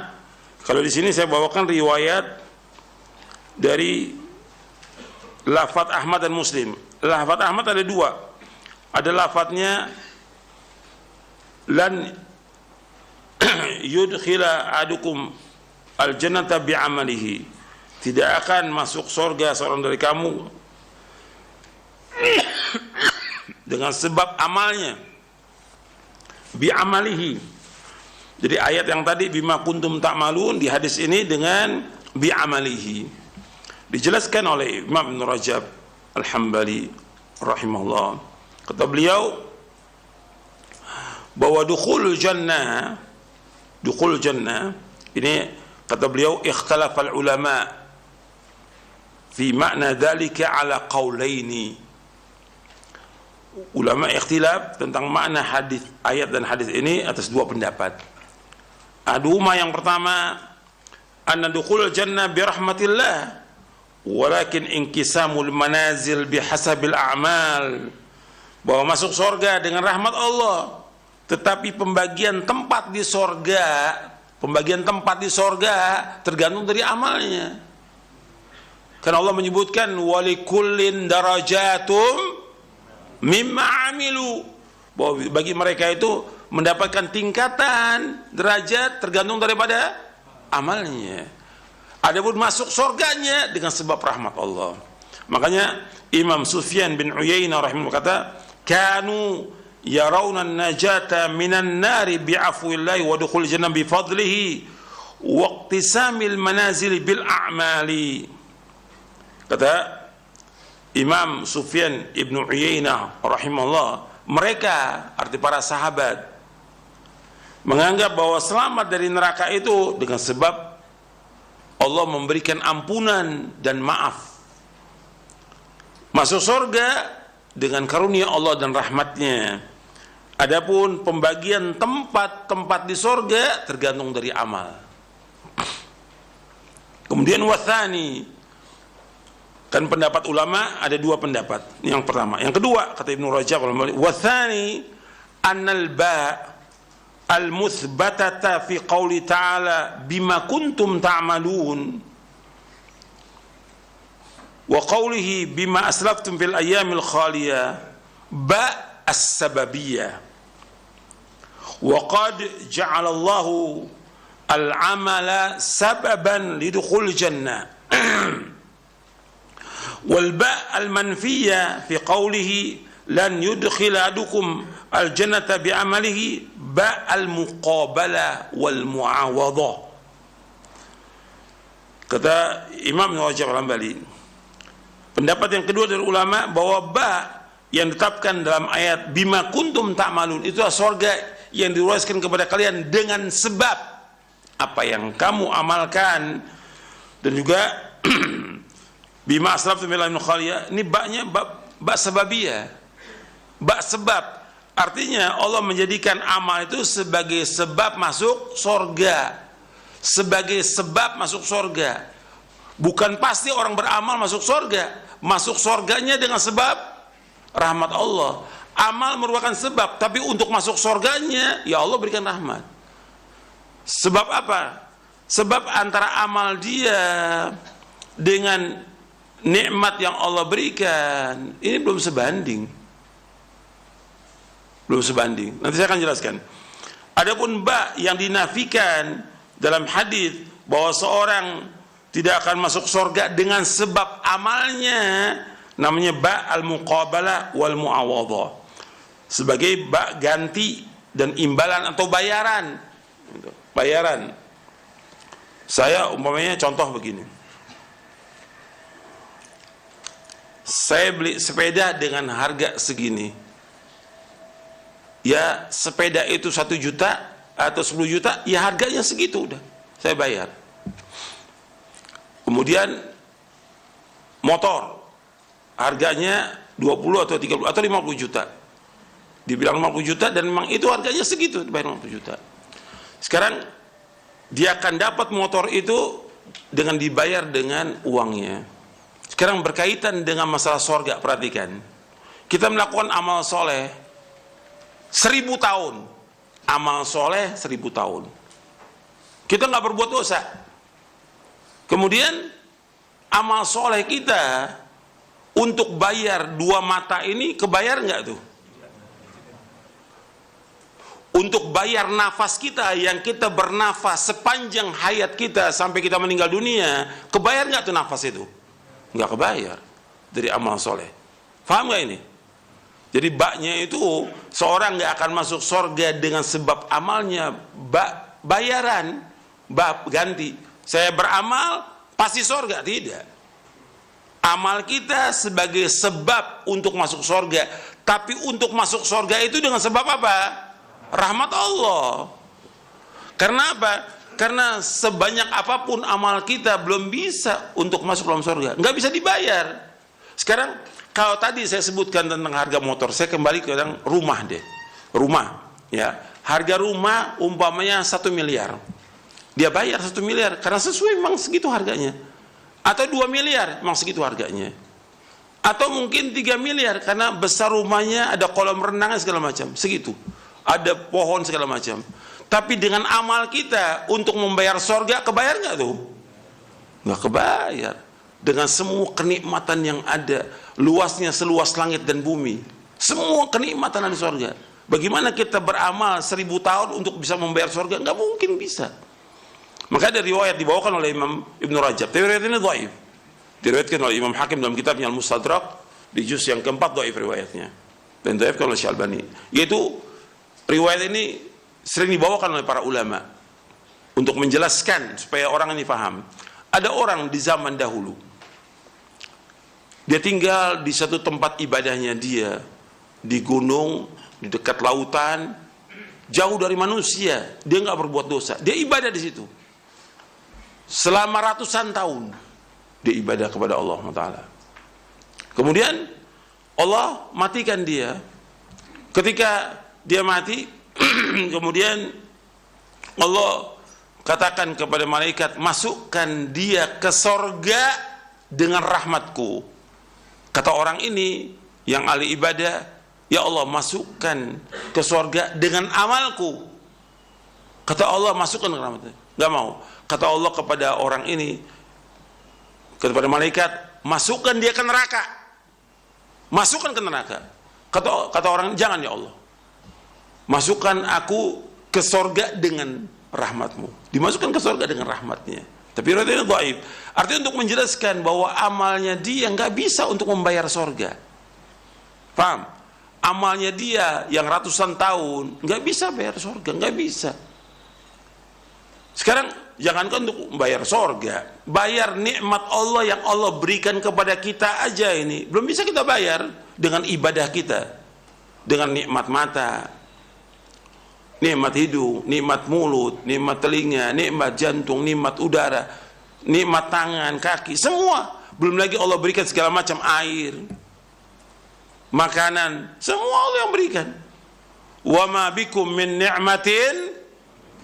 Kalau di sini saya bawakan riwayat dari lafaz Ahmad dan Muslim. Lafaz Ahmad ada dua. Ada lafaznya lan yudkhila adukum al-jannata bi amalihi. Tidak akan masuk surga seorang dari kamu dengan sebab amalnya. Bi amalihi. Jadi ayat yang tadi bima kuntum ta'malun, di hadis ini dengan bi amalihi. Dijelaskan oleh Imam Ibn Rajab Al-Hambali rahimahullah. Kata beliau bahwa dukhul jannah ini, kata beliau, ikhtalafal ulama fi makna dzalika ala qaulaini. Ulama ikhtilaf tentang makna hadis ayat dan hadis ini atas dua pendapat. Aduhuma, yang pertama, anna dukhul jannah bi rahmatillah walakin inkisamul manazil bihasabil a'mal, bahwa masuk surga dengan rahmat Allah, tetapi pembagian tempat di surga tergantung dari amalnya. Karena Allah menyebutkan walikullin darajatum mimma amilu, bahwa bagi mereka itu mendapatkan tingkatan derajat tergantung daripada amalnya. Adapun masuk surganya dengan sebab rahmat Allah. Makanya Imam Sufyan bin Uyainah rahimahullah kata, kanu yarawna najata minan nari bi'afwillahi wa dukhul jannah bi fadlihi wa iqtisamil manazil bil a'mali. Kata Imam Sufyan ibn Uyainah rahimahullah, mereka, arti para sahabat, menganggap bahwa selamat dari neraka itu dengan sebab Allah memberikan ampunan dan maaf. Masuk surga dengan karunia Allah dan rahmatnya. Adapun pembagian tempat-tempat di surga tergantung dari amal. Kemudian wathani, kan pendapat ulama ada dua pendapat. Yang pertama, yang kedua, kata Ibnu Rajab, wathani annal ba' al-muthbatata fi qawli ta'ala bima kuntum ta'malun wa qawlihi bima aslaftum fil ayyamil khaliyah ba' as-sababiyah wa qad ja'ala Allahu al-amala sababan lidukhul jannah Wal ba' al manfiyah fi qawlihi lan yudkhiladukum al jannata bi amalihi ba' al muqabalah wal muawadhah. Kata Imam Rajab Al-Hambali, pendapat yang kedua dari ulama bahwa ba' yang ditetapkan dalam ayat bima kuntum ta'malun itu adalah surga yang diruaskan kepada kalian dengan sebab apa yang kamu amalkan, dan juga bima aslaftum min khaliyah, ini baknya bak sababiyah, bak sebab, artinya Allah menjadikan amal itu sebagai sebab masuk surga, sebagai sebab masuk surga. Bukan pasti orang beramal masuk surga, masuk surganya dengan sebab rahmat Allah. Amal merupakan sebab, tapi untuk masuk surganya ya Allah berikan rahmat. Sebab apa? Sebab antara amal dia dengan nikmat yang Allah berikan ini belum sebanding. Belum sebanding. Nanti saya akan jelaskan. Adapun ba yang dinafikan dalam hadis bahwa seorang tidak akan masuk surga dengan sebab amalnya, namanya ba al-muqabalah wal muawadhah, sebagai ba ganti dan imbalan atau bayaran. Bayaran. Saya umpamanya contoh begini. Saya beli sepeda dengan harga segini. Ya sepeda itu 1 juta atau 10 juta, ya harganya segitu udah. Saya bayar. Kemudian motor harganya 20 atau 30 atau 50 juta. Dibilang 50 juta dan memang itu harganya segitu, dibayar 50 juta. Sekarang dia akan dapat motor itu dengan dibayar dengan uangnya. Sekarang berkaitan dengan masalah surga, perhatikan. Kita melakukan amal soleh 1000 tahun. Amal soleh 1000 tahun. Kita nggak berbuat dosa. Kemudian amal soleh kita untuk bayar 2 mata ini kebayar nggak tuh? Untuk bayar nafas kita yang kita bernafas sepanjang hayat kita sampai kita meninggal dunia, kebayar nggak tuh nafas itu? Nggak kebayar dari amal soleh. Paham nggak ini? Jadi baknya itu seorang nggak akan masuk surga dengan sebab amalnya, bayaran, ganti. Saya beramal pasti surga, tidak. Amal kita sebagai sebab untuk masuk surga, tapi untuk masuk surga itu dengan sebab apa? Rahmat Allah. Karena apa? Karena sebanyak apapun amal kita belum bisa untuk masuk dalam surga, nggak bisa dibayar. Sekarang kalau tadi saya sebutkan tentang harga motor, saya kembali ke rumah deh. Rumah, ya, harga rumah umpamanya 1 miliar, dia bayar 1 miliar karena sesuai memang segitu harganya. Atau 2 miliar memang segitu harganya. Atau mungkin 3 miliar karena besar rumahnya, ada kolam renangnya segala macam, segitu. Ada pohon segala macam. Tapi dengan amal kita untuk membayar surga, kebayar nggak tuh? Nggak kebayar. Dengan semua kenikmatan yang ada, luasnya seluas langit dan bumi, semua kenikmatan ada di surga. Bagaimana kita beramal 1000 tahun untuk bisa membayar surga? Nggak mungkin bisa. Maka ada riwayat dibawakan oleh Imam Ibn Rajab. Tapi riwayat ini dhaif. Diriwayatkan oleh Imam Hakim dalam kitabnya Al-Mustadrak di juz yang keempat, dhaif riwayatnya. Dan dhaifkan oleh Syalbani. Yaitu riwayat ini sering dibawakan oleh para ulama untuk menjelaskan supaya orang ini paham. Ada orang di zaman dahulu, dia tinggal di satu tempat ibadahnya dia, di gunung, di dekat lautan, jauh dari manusia. Dia nggak berbuat dosa, dia ibadah di situ selama ratusan tahun. Dia ibadah kepada Allah Taala. Kemudian Allah matikan dia. Ketika dia mati, kemudian Allah katakan kepada malaikat, masukkan dia ke sorga dengan rahmatku. Kata orang ini yang ahli ibadah, ya Allah masukkan ke sorga dengan amalku. Kata Allah, masukkan ke rahmatnya. Gak mau. Kata Allah kepada orang ini, kepada malaikat, masukkan dia ke neraka. Masukkan ke neraka. Kata orang, jangan ya Allah, masukkan aku ke sorga dengan rahmatmu. Dimasukkan ke sorga dengan rahmatnya. Tapi riwayatnya dhaif. Artinya untuk menjelaskan bahwa amalnya dia nggak bisa untuk membayar sorga. Paham? Amalnya dia yang ratusan tahun nggak bisa bayar sorga, nggak bisa. Sekarang jangankan untuk membayar sorga, bayar nikmat Allah yang Allah berikan kepada kita aja ini belum bisa kita bayar dengan ibadah kita, dengan nikmat mata, nikmat hidung, nikmat mulut, nikmat telinga, nikmat jantung, nikmat udara, nikmat tangan, kaki, semua. Belum lagi Allah berikan segala macam air, makanan, semua Allah yang berikan. Wa ma bikum min ni'matin,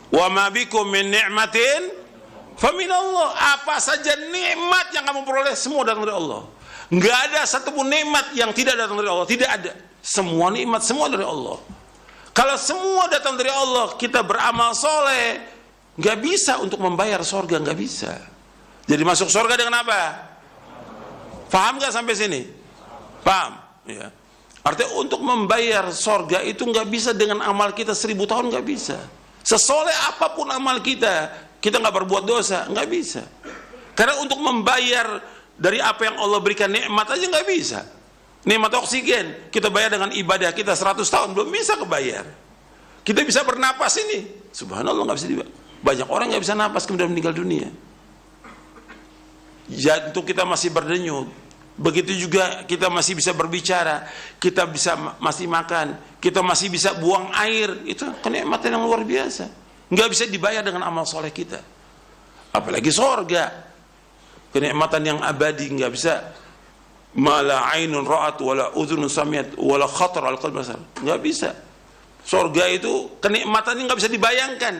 wa ma bikum min ni'matin faminallah. Apa saja nikmat yang kamu peroleh semua datang dari Allah. Enggak ada satupun nikmat yang tidak datang dari Allah, tidak ada. Semua nikmat semua dari Allah. Kalau semua datang dari Allah, kita beramal soleh, nggak bisa untuk membayar sorga, nggak bisa. Jadi masuk sorga dengan apa? Paham nggak sampai sini? Paham? Ya. Artinya untuk membayar sorga itu nggak bisa dengan amal kita 1000 tahun, nggak bisa. Sesoleh apapun amal kita, kita nggak berbuat dosa, nggak bisa. Karena untuk membayar dari apa yang Allah berikan nikmat aja nggak bisa. Nikmat oksigen kita bayar dengan ibadah kita 100 tahun belum bisa kebayar. Kita bisa bernapas ini, subhanallah nggak bisa dibayar. Banyak orang nggak bisa napas kemudian meninggal dunia. Jantung kita masih berdenyut. Begitu juga kita masih bisa berbicara, kita bisa masih makan, kita masih bisa buang air. Itu kenikmatan yang luar biasa. Nggak bisa dibayar dengan amal soleh kita. Apalagi sorga, kenikmatan yang abadi, nggak bisa. Mala ainun ra'at wala udhunun samiat wala khatar al qalbi basar. Nggak bisa. Sorga itu kenikmatannya nggak bisa dibayangkan.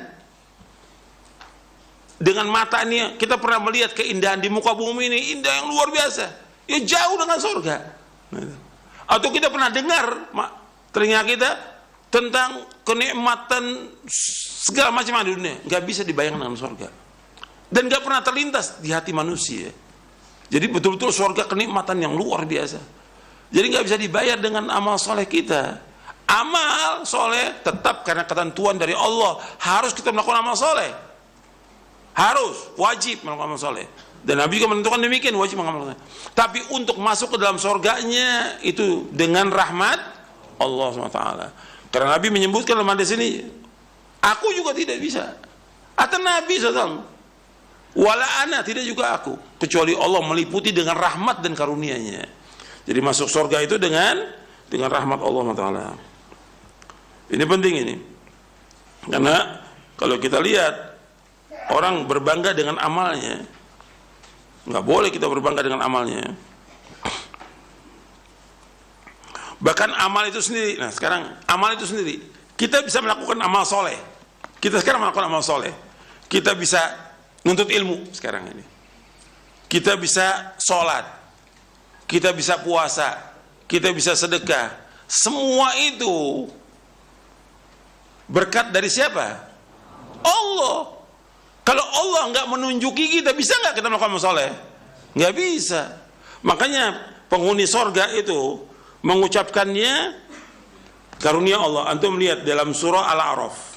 Dengan mata ini kita pernah melihat keindahan di muka bumi ini, indah yang luar biasa. Ya jauh dengan surga. Atau kita pernah dengar telinga kita tentang kenikmatan segala macam di dunia, nggak bisa dibayangkan dengan surga. Dan nggak pernah terlintas di hati manusia. Jadi betul-betul surga kenikmatan yang luar biasa. Jadi nggak bisa dibayar dengan amal soleh kita. Amal soleh tetap karena ketentuan dari Allah harus kita melakukan amal soleh. Harus, wajib melakukan amal soleh. Dan Nabi juga menentukan demikian, wajib mengamalkan. Tapi untuk masuk ke dalam surganya itu dengan rahmat Allah SWT. Karena Nabi menyebutkan dalam hadis ini, aku juga tidak bisa. Atau Nabi SAW, wala ana, tidak juga aku, kecuali Allah meliputi dengan rahmat dan karunia-Nya. Jadi masuk surga itu dengan rahmat Allah SWT. Ini penting ini. Karena kalau kita lihat orang berbangga dengan amalnya, nggak boleh kita berbangga dengan amalnya. Bahkan amal itu sendiri. Nah sekarang amal itu sendiri, kita bisa melakukan amal soleh. Kita sekarang melakukan amal soleh. Kita bisa nuntut ilmu sekarang ini. Kita bisa sholat. Kita bisa puasa. Kita bisa sedekah. Semua itu berkat dari siapa? Allah. Kalau Allah nggak menunjuki kita, bisa nggak kita melakukan amal soleh? Nggak bisa. Makanya penghuni sorga itu mengucapkannya karunia Allah. Antum lihat dalam surah Al-A'raf.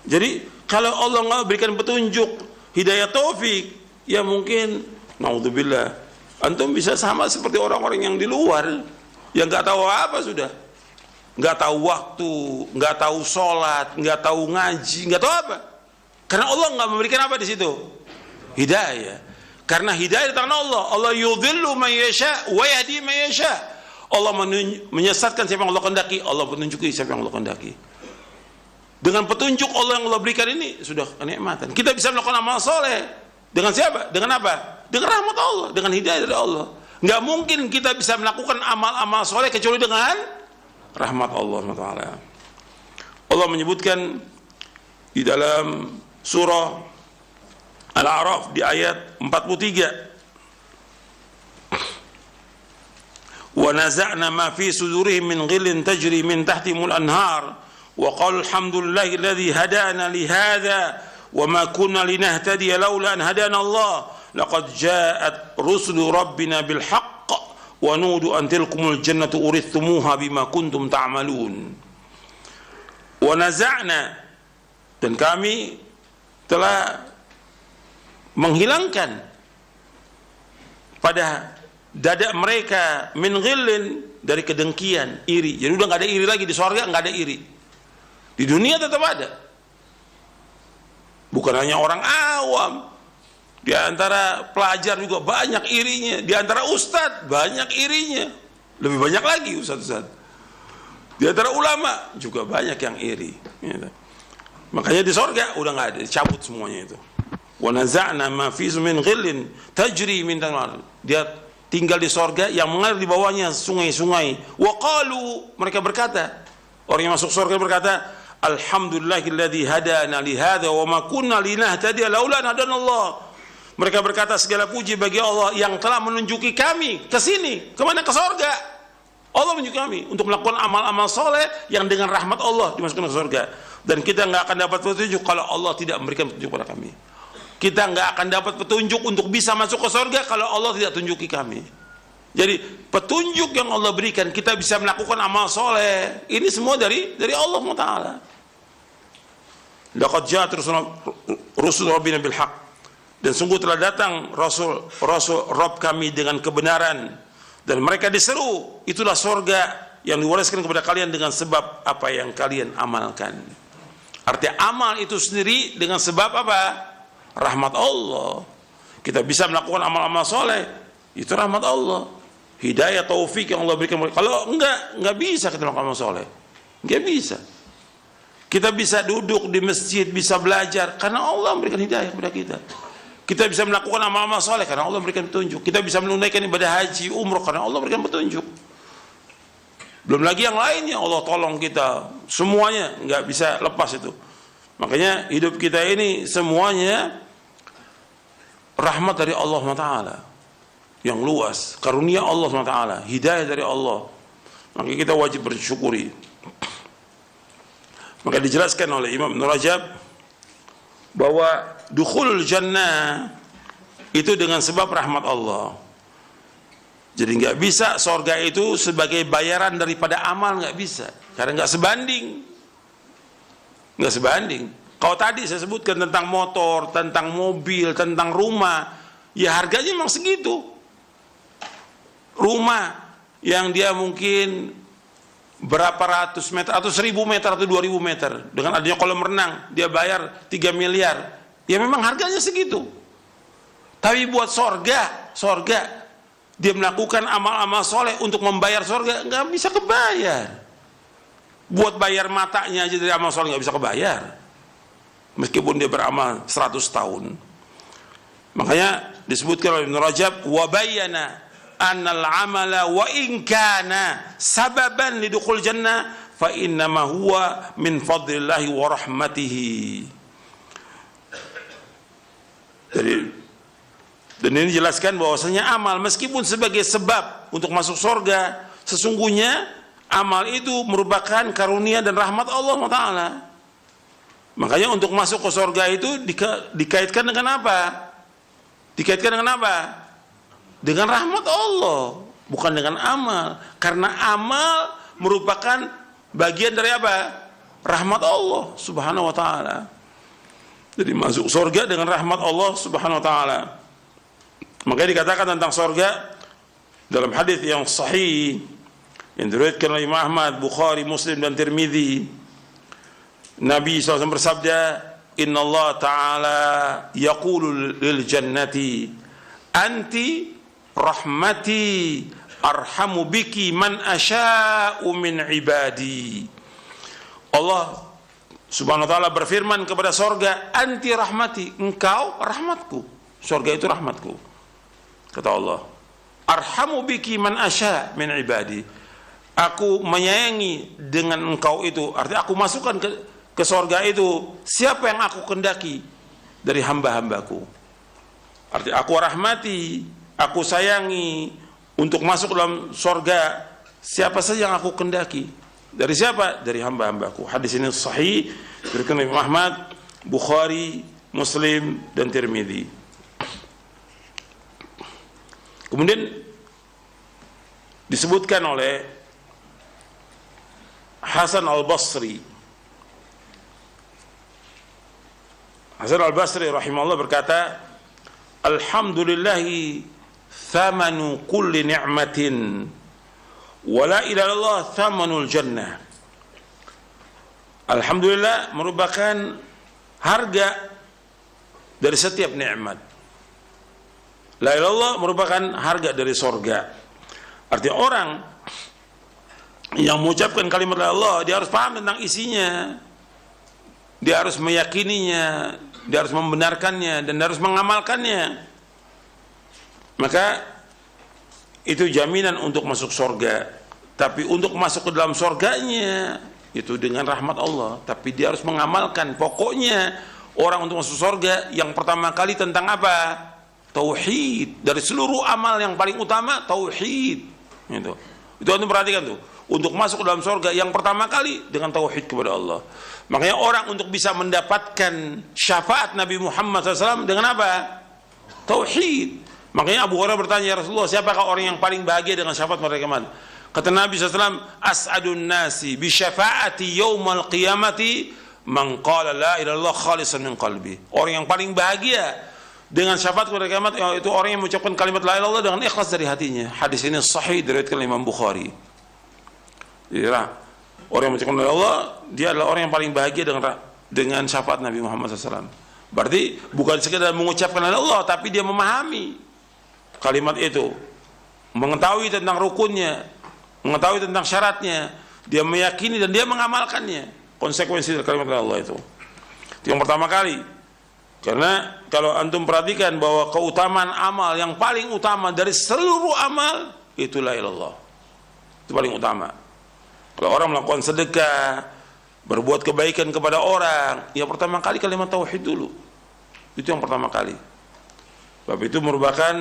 Jadi kalau Allah nggak berikan petunjuk, hidayah taufik, ya mungkin, naudzubillah, antum bisa sama seperti orang-orang yang di luar, yang nggak tahu apa sudah, nggak tahu waktu, nggak tahu sholat, nggak tahu ngaji, nggak tahu apa. Karena Allah nggak memberikan apa di situ? Hidayah. Karena hidayah di tangan Allah. Allah yudhillu man yasha wa yahdi man yasha. Allah menyesatkan siapa yang Allah kehendaki, Allah menunjuki siapa yang Allah kehendaki. Dengan petunjuk Allah yang Allah berikan ini sudah kenikmatan. Kita bisa melakukan amal soleh dengan siapa? Dengan apa? Dengan rahmat Allah, dengan hidayah dari Allah. Nggak mungkin kita bisa melakukan amal-amal soleh kecuali dengan rahmat Allah SWT. Allah menyebutkan di dalam surah Al-A'raf di ayat 43. Wa naza'na ma fi sudurihim min ghillin tajri min tahtihimul anhar wa qalu alhamdulillahi alladhi hadana li hadha wa ma kunna linahtadiya laula an hadana Allah laqad ja'at rusulu rabbina bil haqq wa nudu an tilkumul jannatu urithumuha bima kuntum ta'malun. Wa naza'na, dan kami telah menghilangkan pada dada mereka min ghillin, dari kedengkian, iri. Jadi udah nggak ada iri lagi di surga, nggak ada iri. Di dunia tetap ada. Bukan hanya orang awam, di antara pelajar juga banyak irinya, di antara ustadz banyak irinya, lebih banyak lagi ustadz-ustadz. Di antara ulama juga banyak yang iri. Gitu. Makanya di surga udah nggak ada, cabut semuanya itu. Wa naza'na ma fi min ghillin tajri min tanwar. Dia tinggal di surga yang mengalir di bawahnya sungai-sungai. Wa qalu, mereka berkata, orang yang masuk surga berkata, alhamdulillahilladzi hadana li hadza wa ma kunna linahtadiya laula an hadanallah. Mereka berkata, segala puji bagi Allah yang telah menunjuki kami ke sini. Kemana? Ke surga. Allah menunjuk kami untuk melakukan amal-amal soleh yang dengan rahmat Allah dimasukkan ke surga. Dan kita nggak akan dapat petunjuk kalau Allah tidak memberikan petunjuk pada kami. Kita nggak akan dapat petunjuk untuk bisa masuk ke surga kalau Allah tidak tunjuki kami. Jadi petunjuk yang Allah berikan, kita bisa melakukan amal soleh, ini semua dari Allah Taala. Laqad ja'at rusul rabbina bil haqq. Dan sungguh telah datang rasul Rabb kami dengan kebenaran, dan mereka diseru, itulah surga yang diwariskan kepada kalian dengan sebab apa yang kalian amalkan. Artinya amal itu sendiri dengan sebab apa? Rahmat Allah. Kita bisa melakukan amal-amal soleh, itu rahmat Allah, hidayah taufik yang Allah berikan. Kalau enggak bisa kita melakukan amal soleh, enggak bisa. Kita bisa duduk di masjid, bisa belajar karena Allah memberikan hidayah kepada kita. Kita bisa melakukan amal-amal soleh karena Allah memberikan petunjuk. Kita bisa menunaikan ibadah haji, umroh karena Allah memberikan petunjuk. Belum lagi yang lainnya, Allah tolong kita, semuanya nggak bisa lepas itu. Makanya hidup kita ini semuanya rahmat dari Allah SWT yang luas, karunia Allah SWT, hidayah dari Allah. Maka kita wajib bersyukuri. Maka dijelaskan oleh Imam Ibnu Rajab bahwa dukhulul jannah itu dengan sebab rahmat Allah. Jadi nggak bisa surga itu sebagai bayaran daripada amal, nggak bisa, karena nggak sebanding. Kalau tadi saya sebutkan tentang motor, tentang mobil, tentang rumah, ya harganya memang segitu. Rumah yang dia mungkin berapa ratus meter, atau 1000 meter, atau 2000 meter, dengan adanya kolam renang, dia bayar 3 miliar, ya memang harganya segitu. Tapi buat surga, dia melakukan amal-amal soleh untuk membayar surga, nggak bisa kebayar. Buat bayar matanya aja dari amal soleh nggak bisa kebayar, meskipun dia beramal 100 tahun. Makanya disebutkan oleh Ibnu Rajab, wa bayyana annal amala wa in kana sababan lidukhul jannah fa innama huwa min fadlillahi wa rahmatihi. Jadi, dan ini jelaskan bahwasanya amal meskipun sebagai sebab untuk masuk surga, sesungguhnya amal itu merupakan karunia dan rahmat Allah Taala. Makanya untuk masuk ke surga itu dikaitkan dengan apa? Dikaitkan dengan apa? Dengan rahmat Allah, bukan dengan amal. Karena amal merupakan bagian dari apa? Rahmat Allah Subhanahu wa taala. Jadi masuk surga dengan rahmat Allah Subhanahu wa taala. Makanya dikatakan tentang surga dalam hadis yang sahih yang diriwayatkan oleh Imam Ahmad, Bukhari, Muslim dan Tirmidzi, Nabi SAW bersabda, Inna Allah Ta'ala yaqulu lil jannati anti rahmati arhamu biki man asya'u min ibadi. Allah Subhanahu wa ta'ala berfirman kepada surga, anti rahmati, engkau rahmatku. Surga itu rahmatku, kata Allah. Arhamu biki man asya' min ibadi. Aku menyayangi dengan engkau itu, artinya aku masukkan ke surga itu siapa yang aku kendaki dari hamba-hambaku. Artinya aku rahmati, aku sayangi untuk masuk dalam surga siapa saja yang aku kendaki. Dari siapa? Dari hamba-hambaku. Hadis ini sahih diriwayatkan oleh Imam Ahmad, Bukhari, Muslim dan Tirmidzi. Kemudian disebutkan oleh Hasan Al-Basri. Hasan Al-Basri rahimahullah berkata, alhamdulillahi thamanu kulli ni'matin wa la ilaha illallah thamanul jannah. Alhamdulillah merupakan harga dari setiap nikmat. La ilaha illallah merupakan harga dari surga. Artinya orang yang mengucapkan kalimat la ilaha illallah, dia harus paham tentang isinya, dia harus meyakininya, dia harus membenarkannya, dan dia harus mengamalkannya. Maka itu jaminan untuk masuk surga. Tapi untuk masuk ke dalam surganya itu dengan rahmat Allah, tapi dia harus mengamalkan. Pokoknya orang untuk masuk surga yang pertama kali tentang apa? Tauhid. Dari seluruh amal yang paling utama tauhid. Itu antum perhatikan tuh. Untuk masuk ke dalam surga yang pertama kali dengan tauhid kepada Allah. Makanya orang untuk bisa mendapatkan syafaat Nabi Muhammad SAW dengan apa? Tauhid. Makanya Abu Hurairah bertanya, ya Rasulullah, siapakah orang yang paling bahagia dengan syafaat mereka? Kata Nabi SAW, as'adun nasi bi syafaati yaumal qiyamati man qala la ilaha illallah khalisan min qalbi. Orang yang paling bahagia dengan syafaat pada kiamat itu orang yang mengucapkan kalimat la ilaha illallah dengan ikhlas dari hatinya. Hadis ini sahih diriwayatkan oleh Imam Bukhari. Ya, orang yang mengucapkan la ilaha illallah, dia adalah orang yang paling bahagia dengan syafaat Nabi Muhammad SAW. Berarti bukan sekedar mengucapkan la ilaha illallah, tapi dia memahami kalimat itu, mengetahui tentang rukunnya, mengetahui tentang syaratnya, dia meyakini dan dia mengamalkannya. Konsekuensi dari kalimat Allah itu yang pertama kali. Karena kalau antum perhatikan bahwa keutamaan amal yang paling utama dari seluruh amal itu la ilaha illallah, itu paling utama. Kalau orang melakukan sedekah, berbuat kebaikan kepada orang, ya pertama kali kalimat tauhid dulu, itu yang pertama kali. Sebab itu merupakan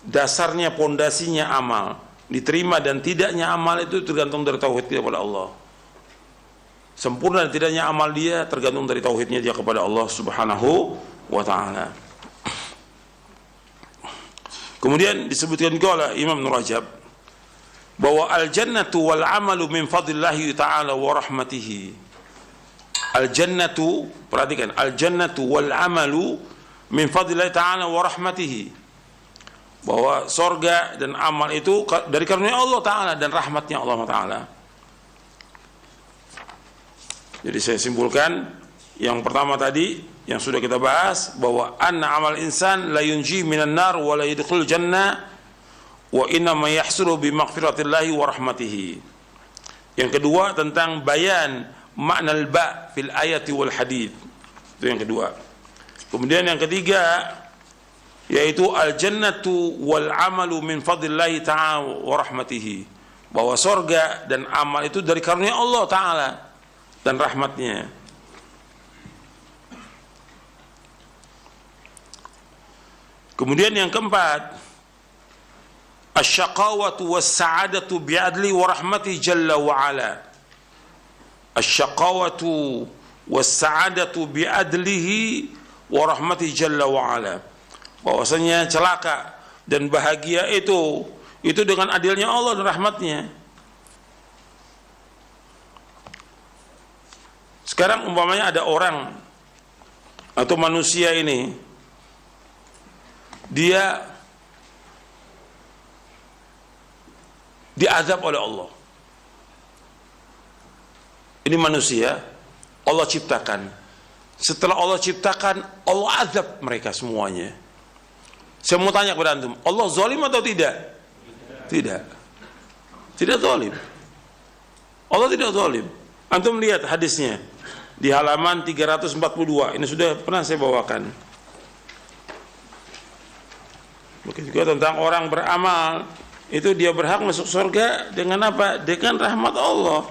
dasarnya, pondasinya amal. Diterima dan tidaknya amal itu tergantung dari tauhid dia kepada Allah. Sempurna dan tidaknya amal dia tergantung dari tauhidnya dia kepada Allah Subhanahu wa ta'ala. Kemudian disebutkan juga oleh Imam Ibnu Rajab bahwa al-jannatu wal amalu min fadlillahi ta'ala wa rahmatihi. Al-jannatu, perhatikan, al-jannatu wal amalu min fadlillahi ta'ala wa rahmatihi. Bahwa surga dan amal itu dari karunia Allah Ta'ala dan rahmatnya Allah Ta'ala. Jadi saya simpulkan yang pertama tadi yang sudah kita bahas, bahwa anna amal insan la yunji minan nar wa la yadkhulul jannah wa inna ma yahsulu bi maghfiratillahi wa rahmatihi. Yang kedua tentang bayan makna al-ba fil ayati wal hadith. Itu yang kedua. Kemudian yang ketiga yaitu al-jannatu wal amalu min fadlillahi ta'ala wa rahmatihi, bahwa surga dan amal itu dari karunia Allah Ta'ala dan rahmatnya. Kemudian yang keempat, asy-syaqawatu was-sa'adatu bi'adli wa rahmati jalla wa ala. Asy-syaqawatu was-sa'adatu bi'adlihi wa rahmati jalla wa ala. Bahwasanya celaka dan bahagia itu dengan adilnya Allah dan rahmatnya. Sekarang umpamanya ada orang atau manusia ini, dia diazab oleh Allah. Ini manusia Allah ciptakan. Setelah Allah ciptakan, Allah azab mereka semuanya. Saya mau tanya kepada antum, Allah zalim atau tidak? Tidak. Tidak zalim. Allah tidak zalim. Antum lihat hadisnya di halaman 342. Ini sudah pernah saya bawakan. Begitu juga tentang orang beramal, itu dia berhak masuk surga dengan apa? Dengan rahmat Allah.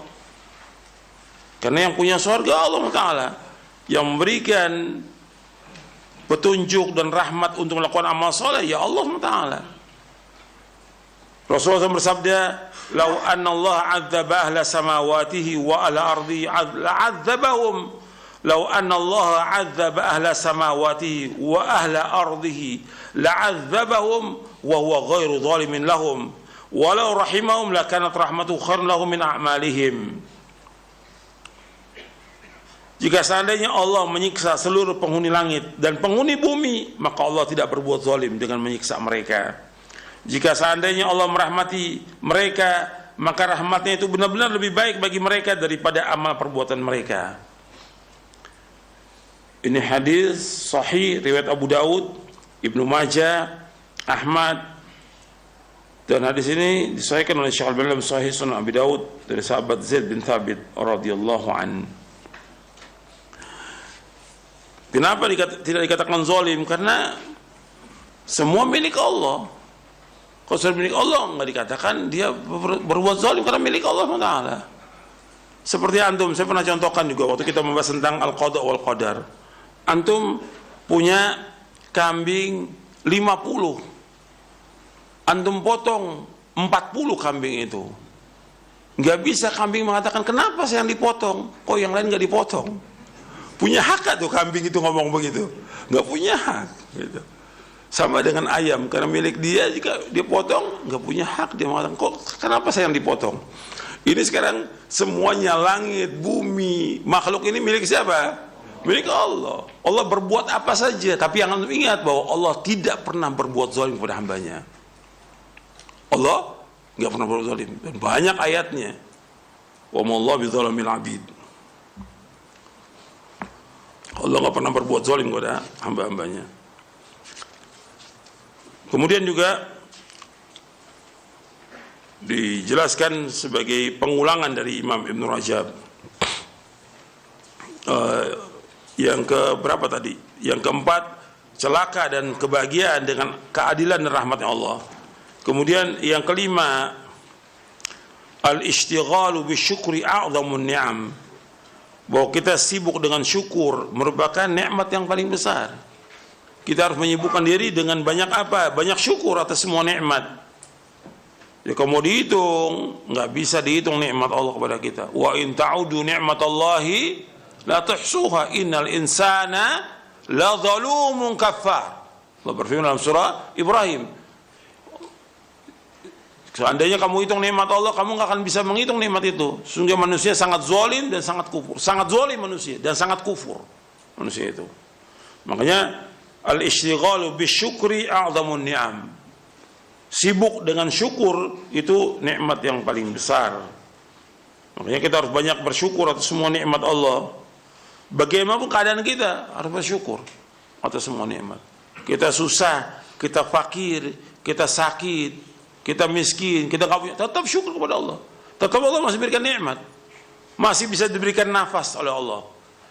Karena yang punya surga Allah Ta'ala, yang memberikan petunjuk dan rahmat untuk melakukan amal soleh ya Allah Ta'ala. Rasulullah SAW bersabda, "Lau anna Allah 'adzaba ahla samawatihi wa ahla ardihi la'adzabahum. Lau anna Allah 'adzaba ahla samawatihi wa ahla ardihi la'adzabahum wa huwa ghairu zalimin lahum. Walau rahimahum lakanat rahmatuhu khairan lahum min a'malihim." Jika seandainya Allah menyiksa seluruh penghuni langit dan penghuni bumi, maka Allah tidak berbuat zalim dengan menyiksa mereka. Jika seandainya Allah merahmati mereka, maka rahmatnya itu benar-benar lebih baik bagi mereka daripada amal perbuatan mereka. Ini hadis sahih riwayat Abu Daud, Ibnu Majah, Ahmad. Dan hadis ini disahihkan oleh Syekh Al-Albani dalam Sahih Sunan Abi Daud dari sahabat Zaid bin Thabit radhiyallahu an. Kenapa tidak dikatakan zalim? Karena semua milik Allah. Kalau sudah milik Allah, nggak dikatakan dia berbuat zalim karena milik Allah Taala. Seperti antum, saya pernah contohkan juga waktu kita membahas tentang al-qada wal qadar. Antum punya kambing 50. Antum potong 40 kambing itu. Nggak bisa kambing mengatakan, kenapa saya yang dipotong, kok yang lain nggak dipotong? Punya hak tuh kambing itu ngomong begitu? Nggak punya hak gitu. Sama dengan ayam, karena milik dia, jika dia potong nggak punya hak, dia mengatakan, kok kenapa saya yang dipotong? Ini sekarang semuanya, langit, bumi, makhluk ini milik siapa? Milik Allah. Allah berbuat apa saja, tapi yang antum ingat bahwa Allah tidak pernah berbuat zalim kepada hambanya. Allah nggak pernah berbuat zalim, dan banyak ayatnya. Wa ma Allah bizalamil abid. Allah nggak pernah berbuat zalim kepada hamba-hambanya. Kemudian juga dijelaskan sebagai pengulangan dari Imam Ibn Rajab. Yang ke berapa tadi? Yang keempat, celaka dan kebahagiaan dengan keadilan dan rahmatnya Allah. Kemudian yang kelima, al-ishtighalu bisyukri a'zamun ni'am. Bahwa kita sibuk dengan syukur merupakan nikmat yang paling besar. Kita harus menyibukkan diri dengan banyak apa? Banyak syukur atas semua nikmat. Ya, kalau mau dihitung, nggak bisa dihitung nikmat Allah kepada kita. Wa in ta'udu ni'matallahi la tuhsuha innal insana la zalumun kafar. Allah berfirman dalam surah Ibrahim. Seandainya kamu hitung nikmat Allah, kamu nggak akan bisa menghitung nikmat itu. Sungguh manusia sangat zalim dan sangat kufur. Sangat zalim manusia dan sangat kufur manusia itu. Makanya al-ishtighalu bisyukri a'zamun ni'am. Sibuk dengan syukur itu nikmat yang paling besar. Makanya kita harus banyak bersyukur atas semua nikmat Allah. Bagaimanapun keadaan kita, harus bersyukur atas semua nikmat. Kita susah, kita fakir, kita sakit, kita miskin, kita nggak punya, tetap syukur kepada Allah. Tetap Allah masih berikan nikmat, masih bisa diberikan nafas oleh Allah.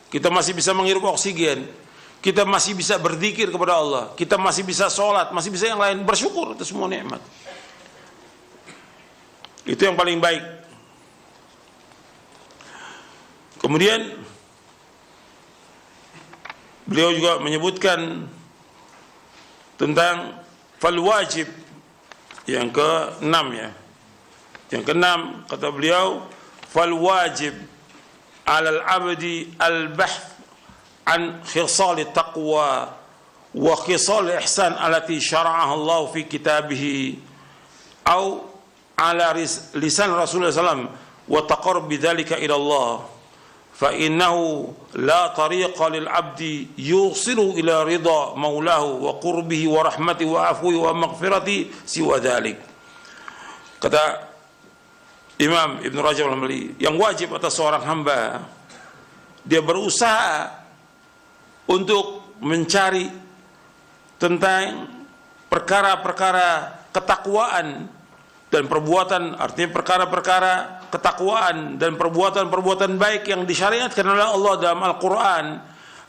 Kita masih bisa menghirup oksigen, kita masih bisa berzikir kepada Allah, kita masih bisa sholat, masih bisa yang lain. Bersyukur atas semua nikmat. Itu yang paling baik. Kemudian beliau juga menyebutkan tentang fal wajib. Yang ke-6 ya. Yang ke-6 kata beliau, fal wajib 'alal 'abdi al-bahth an khisal taqwa wa khisal ihsan allati syara'aha Allah fi kitabih au ala lisan Rasulullah sallallahu wa taqarrub bidzalika ila Allah fa innahu la tariqa lil 'abdi yusilu ila ridha maulahu wa qurbihi wa rahmatihi wa afwihi wa maghfirati siwa dzalik. Kata Imam Ibn Rajab al-Hambali, yang wajib atas seorang hamba, dia berusaha untuk mencari tentang perkara-perkara ketakwaan dan perbuatan, artinya perkara-perkara ketakwaan dan perbuatan-perbuatan baik yang disyariatkan oleh Allah dalam Al-Quran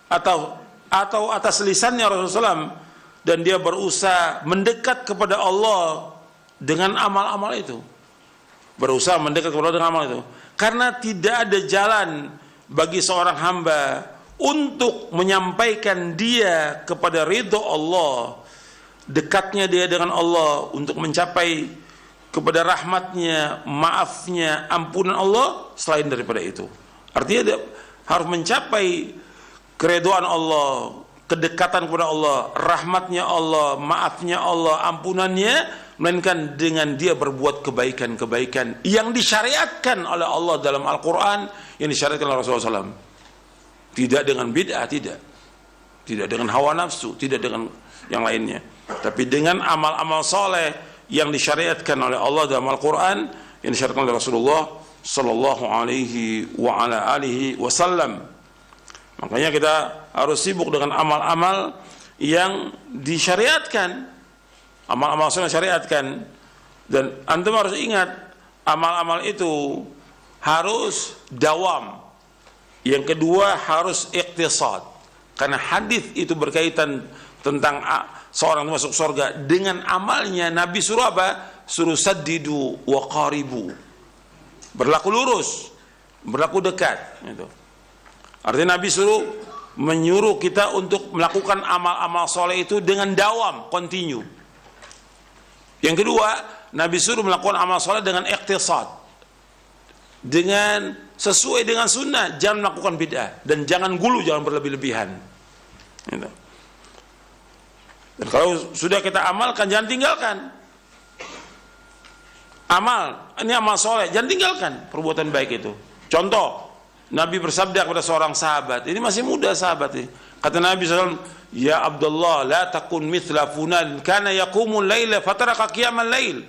atau atas lisannya Rasulullah SAW, dan dia berusaha mendekat kepada Allah dengan amal-amal itu. Berusaha mendekat kepada Allah dengan amal itu. Karena tidak ada jalan bagi seorang hamba untuk menyampaikan dia kepada ridho Allah, dekatnya dia dengan Allah untuk mencapai kepada rahmatnya, maafnya, ampunan Allah selain daripada itu. Artinya dia harus mencapai keridhaan Allah, kedekatan kepada Allah, rahmatnya Allah, maafnya Allah, ampunannya, melainkan dengan dia berbuat kebaikan-kebaikan yang disyariatkan oleh Allah dalam Al-Quran, yang disyariatkan oleh Rasulullah SAW. Tidak dengan bid'ah, tidak dengan hawa nafsu, tidak dengan yang lainnya, tapi dengan amal-amal soleh yang disyariatkan oleh Allah dalam Al-Quran, yang disyariatkan oleh Rasulullah sallallahu alaihi wa ala alihi wasallam. Makanya kita harus sibuk dengan amal-amal yang disyariatkan, amal-amal soleh yang disyariatkan. Dan antum harus ingat, amal-amal itu harus dawam. Yang kedua harus iqtisad, karena hadis itu berkaitan tentang seorang itu masuk surga dengan amalnya. Nabi suruh apa? Suruh saddidu wa qaribu, berlaku lurus, berlaku dekat gitu. Artinya Nabi menyuruh kita untuk melakukan amal-amal soleh itu dengan dawam, continue. Yang kedua, Nabi suruh melakukan amal soleh dengan iqtisad, dengan sesuai dengan sunnah, jangan melakukan bid'ah, dan jangan gulu, jangan berlebih-lebihan gitu. Dan kalau sudah kita amalkan, jangan tinggalkan. Ini amal soleh, jangan tinggalkan perbuatan baik itu. Contoh, Nabi bersabda kepada seorang sahabat, ini masih muda sahabat ini. Kata Nabi SAW, ya Abdullah, la takun mithla fulan, kana yaqumul laila fataraka qiyamal lail.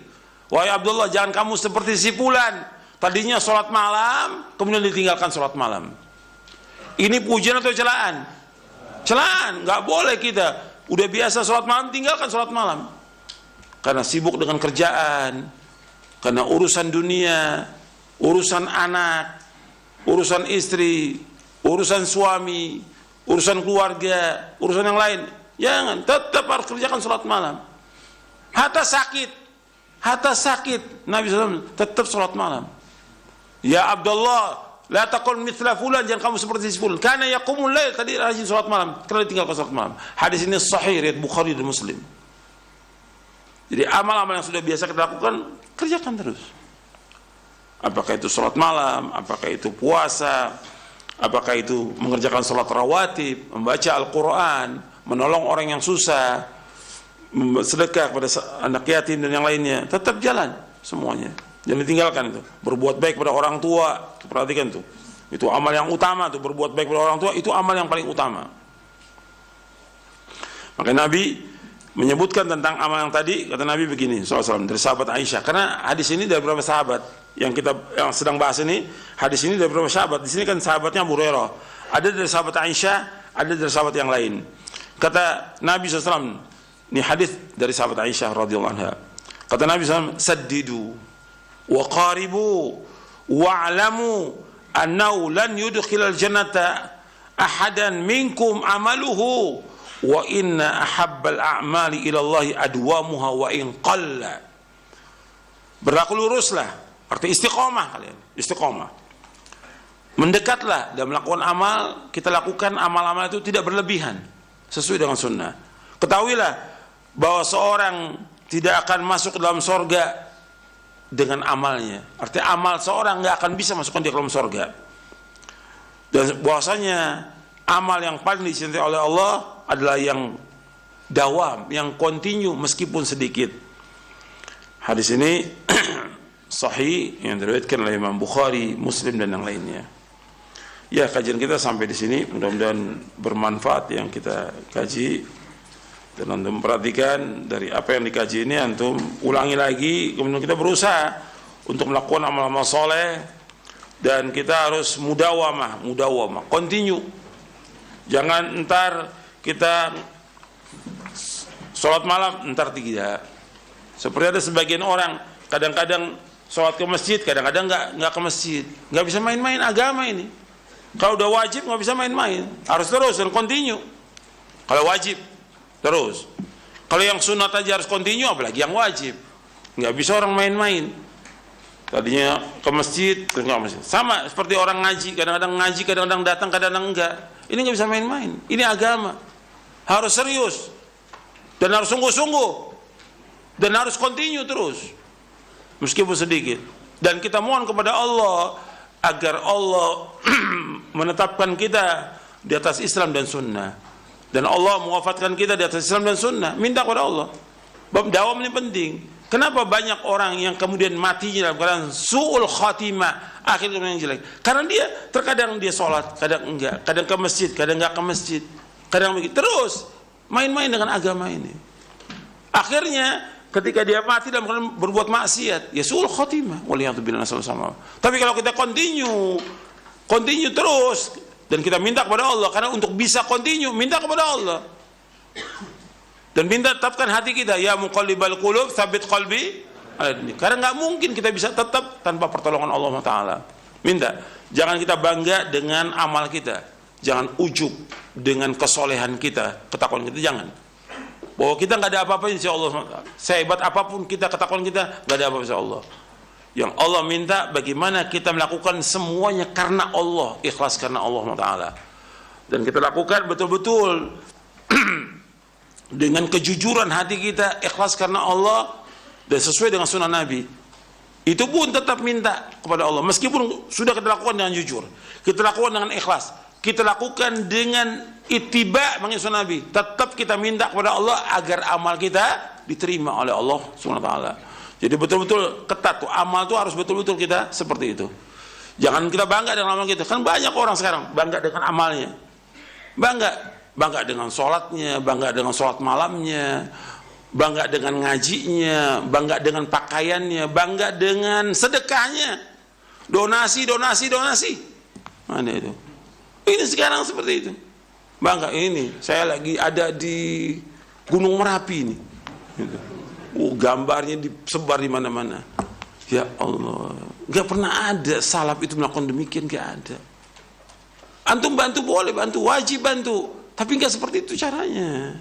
Wahai Abdullah, jangan kamu seperti si fulan, tadinya sholat malam, kemudian ditinggalkan sholat malam. Ini pujian atau celaan? Celaan, nggak boleh kita. Udah biasa sholat malam, tinggalkan sholat malam. Karena sibuk dengan kerjaan, karena urusan dunia, urusan anak, urusan istri, urusan suami, urusan keluarga, urusan yang lain. Jangan, tetap harus kerjakan sholat malam. Hatta sakit, Nabi SAW tetap sholat malam. Ya Abdullah, la taqul mithla fulan, jangan kamu seperti si fulan, karena yaqumul lail, tadi rajin sholat malam, karena ditinggalkan sholat malam. Hadis ini sahih riwayat Bukhari dan Muslim. Jadi amal-amal yang sudah biasa kita lakukan, kerjakan terus. Apakah itu sholat malam, apakah itu puasa, apakah itu mengerjakan sholat rawatib, membaca Al-Quran, menolong orang yang susah, sedekah kepada anak yatim dan yang lainnya, tetap jalan semuanya. Jangan ditinggalkan itu. Berbuat baik pada orang tua, perhatikan tuh. Itu amal yang utama tuh, berbuat baik pada orang tua, itu amal yang paling utama. Maka Nabi menyebutkan tentang amal yang tadi, kata Nabi begini SAW, dari sahabat Aisyah. Karena hadis ini dari beberapa sahabat yang sedang bahas ini, hadis ini dari beberapa sahabat. Di sini kan sahabatnya Abu Hurairah, ada dari sahabat Aisyah, ada dari sahabat yang lain. Kata Nabi SAW, ini hadis dari sahabat Aisyah radhiyallahu anha. Kata Nabi SAW, saddidu wa qaribu wa'lamu annahu lan yudkhilal jannata ahadan minkum amaluhu wa inna ahabbal a'mali ilallahi adwamuha wa in qalla. Berlaku luruslah, arti istiqomah kalian, istiqomah. Mendekatlah dan melakukan amal, kita lakukan amal-amal itu tidak berlebihan, sesuai dengan sunnah. Ketahuilah bahwa seorang tidak akan masuk ke dalam surga dengan amalnya. Artinya amal seorang nggak akan bisa masukkan dia ke dalam surga. Dan bahwasanya amal yang paling dicintai oleh Allah adalah yang dawam, yang continue meskipun sedikit. Hadis ini sahih yang diriwayatkan oleh Imam Bukhari, Muslim dan yang lainnya. Ya, kajian kita sampai di sini, mudah-mudahan bermanfaat yang kita kaji. Dan antum perhatikan dari apa yang dikaji ini, antum ulangi lagi, kemudian kita berusaha untuk melakukan amal-amal soleh, dan kita harus mudawamah, continue. Jangan entar kita sholat malam, entar tidak. Seperti ada sebagian orang kadang-kadang sholat ke masjid, kadang-kadang nggak ke masjid, nggak bisa main-main agama ini. Kalau udah wajib nggak bisa main-main, harus terus dan continue. Kalau wajib terus. Kalau yang sunat aja harus continue, apalagi yang wajib. Nggak bisa orang main-main. Tadinya ke masjid, nggak masjid. Sama seperti orang ngaji, kadang-kadang ngaji, kadang-kadang datang, kadang-kadang enggak. Ini nggak bisa main-main. Ini agama. Harus serius dan harus sungguh-sungguh dan harus continue terus, meskipun sedikit. Dan kita mohon kepada Allah agar Allah menetapkan kita di atas Islam dan Sunnah. Dan Allah mewafatkan kita di atas Islam dan Sunnah. Minta kepada Allah. Bab dawam ini penting. Kenapa banyak orang yang kemudian matinya dalam keadaan su'ul khatimah, akhirnya yang jelek? Karena dia terkadang dia sholat, kadang enggak, kadang ke masjid, kadang enggak ke masjid, kadang begitu, terus main-main dengan agama ini. Akhirnya ketika dia mati dalam keadaan berbuat maksiat, ya su'ul khatimah. Waliyatubillah sama. Tapi kalau kita continue terus dan kita minta kepada Allah, karena untuk bisa continue minta kepada Allah. Dan minta tetapkan hati kita, ya muqallibal qulub tsabit qalbi. Karena nggak mungkin kita bisa tetap tanpa pertolongan Allah Taala. Minta, jangan kita bangga dengan amal kita, jangan ujub dengan kesolehan kita, ketakwaan kita, jangan. Bahwa kita nggak ada apa-apa insya Allah. Sehebat apapun kita, ketakwaan kita nggak ada apa-apa insya Allah. Yang Allah minta bagaimana kita melakukan semuanya karena Allah, ikhlas karena Allah Taala. Dan kita lakukan betul-betul dengan kejujuran hati kita, ikhlas karena Allah dan sesuai dengan sunnah Nabi. Itu pun tetap minta kepada Allah, meskipun sudah kita lakukan dengan jujur, kita lakukan dengan ikhlas, kita lakukan dengan ittiba mengikuti sunnah Nabi, tetap kita minta kepada Allah agar amal kita diterima oleh Allah Subhanahu wa taala. Jadi betul-betul ketat tuh, amal tuh harus betul-betul kita seperti itu. Jangan kita bangga dengan amal kita. Kan banyak orang sekarang bangga dengan amalnya, bangga dengan sholatnya, bangga dengan sholat malamnya, bangga dengan ngajinya, bangga dengan pakaiannya, bangga dengan sedekahnya, donasi. Mana itu? Ini sekarang seperti itu. Bangga, ini saya lagi ada di Gunung Merapi ini. Gambarnya disebar di mana-mana. Ya Allah, nggak pernah ada salaf itu melakukan demikian, nggak ada. Antum bantu boleh, bantu wajib bantu. Tapi nggak seperti itu caranya.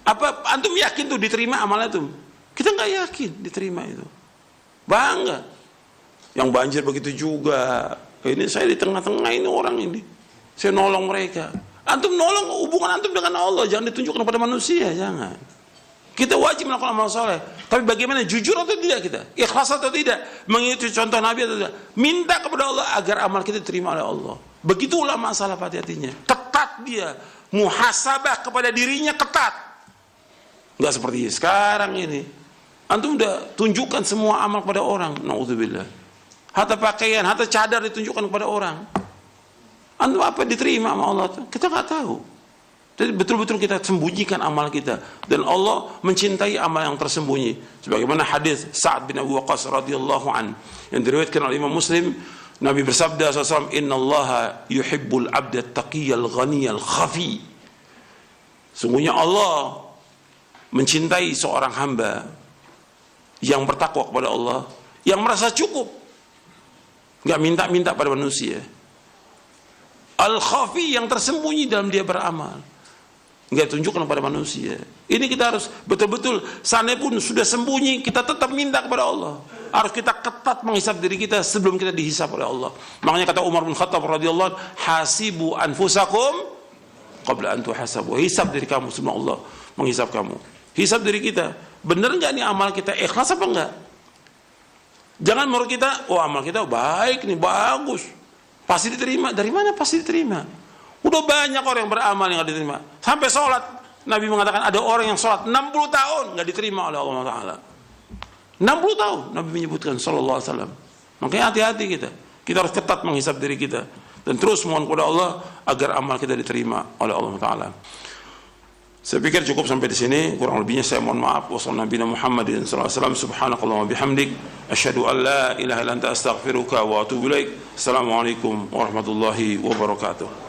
Apa antum yakin tuh diterima amalnya tuh? Kita nggak yakin diterima itu. Bangga. Yang banjir begitu juga. Ini saya di tengah-tengah ini orang ini. Saya nolong mereka. Antum nolong hubungan antum dengan Allah, jangan ditunjukkan kepada manusia, jangan. Kita wajib melakukan amal soleh. Tapi bagaimana, jujur atau tidak kita? Ikhlas atau tidak? Mengikuti contoh Nabi atau tidak? Minta kepada Allah agar amal kita diterima oleh Allah. Begitulah masalah hati-hatinya. Ketat dia. Muhasabah kepada dirinya ketat. Nggak seperti sekarang ini. Antum udah tunjukkan semua amal kepada orang. Na'udzubillah. Hatta pakaian, hatta cadar ditunjukkan kepada orang. Antum apa diterima sama Allah? Kita nggak tahu. Jadi betul-betul kita sembunyikan amal kita, dan Allah mencintai amal yang tersembunyi. Sebagaimana hadis Sa'ad bin Abi Waqqas radhiyallahu an yang diriwayatkan oleh Imam Muslim, Nabi bersabda SAW, "Innallaha yuhibbul 'abda at-taqiyyal ghaniyal khafi." Sungguhnya Allah mencintai seorang hamba yang bertakwa kepada Allah, yang merasa cukup, nggak minta-minta pada manusia. Al-khafi, yang tersembunyi dalam dia beramal, nggak tunjukkan kepada manusia. Ini kita harus betul-betul, sana pun sudah sembunyi, kita tetap minta kepada Allah. Harus kita ketat menghisap diri kita sebelum kita dihisap oleh Allah. Makanya kata Umar bin Khattab radhiyallahu anhu, hasibu anfusakum qabla an tuhasabu. Hisap diri kamu sebelum Allah menghisap kamu. Hisap diri kita, benar nggak nih amal kita, ikhlas apa enggak? Jangan menurut kita, oh amal kita baik nih, bagus, pasti diterima. Dari mana pasti diterima? Udah banyak orang yang beramal yang nggak diterima. Sampai sholat, Nabi mengatakan ada orang yang sholat 60 tahun nggak diterima oleh Allah Taala. 60 tahun Nabi menyebutkan sallallahu alaihi wasallam. Makanya hati-hati kita. Kita harus ketat menghisap diri kita dan terus mohon kepada Allah agar amal kita diterima oleh Allah Taala. Saya pikir cukup sampai di sini. Kurang lebihnya saya mohon maaf. Wassalamualaikum Muhammadin sallallahu alaihi wasallam. Subhanakallahumma bihamdik, asyhadu an la ilaha illa anta astaghfiruka wa atubu ilaik. Assalamualaikum warahmatullahi wabarakatuh.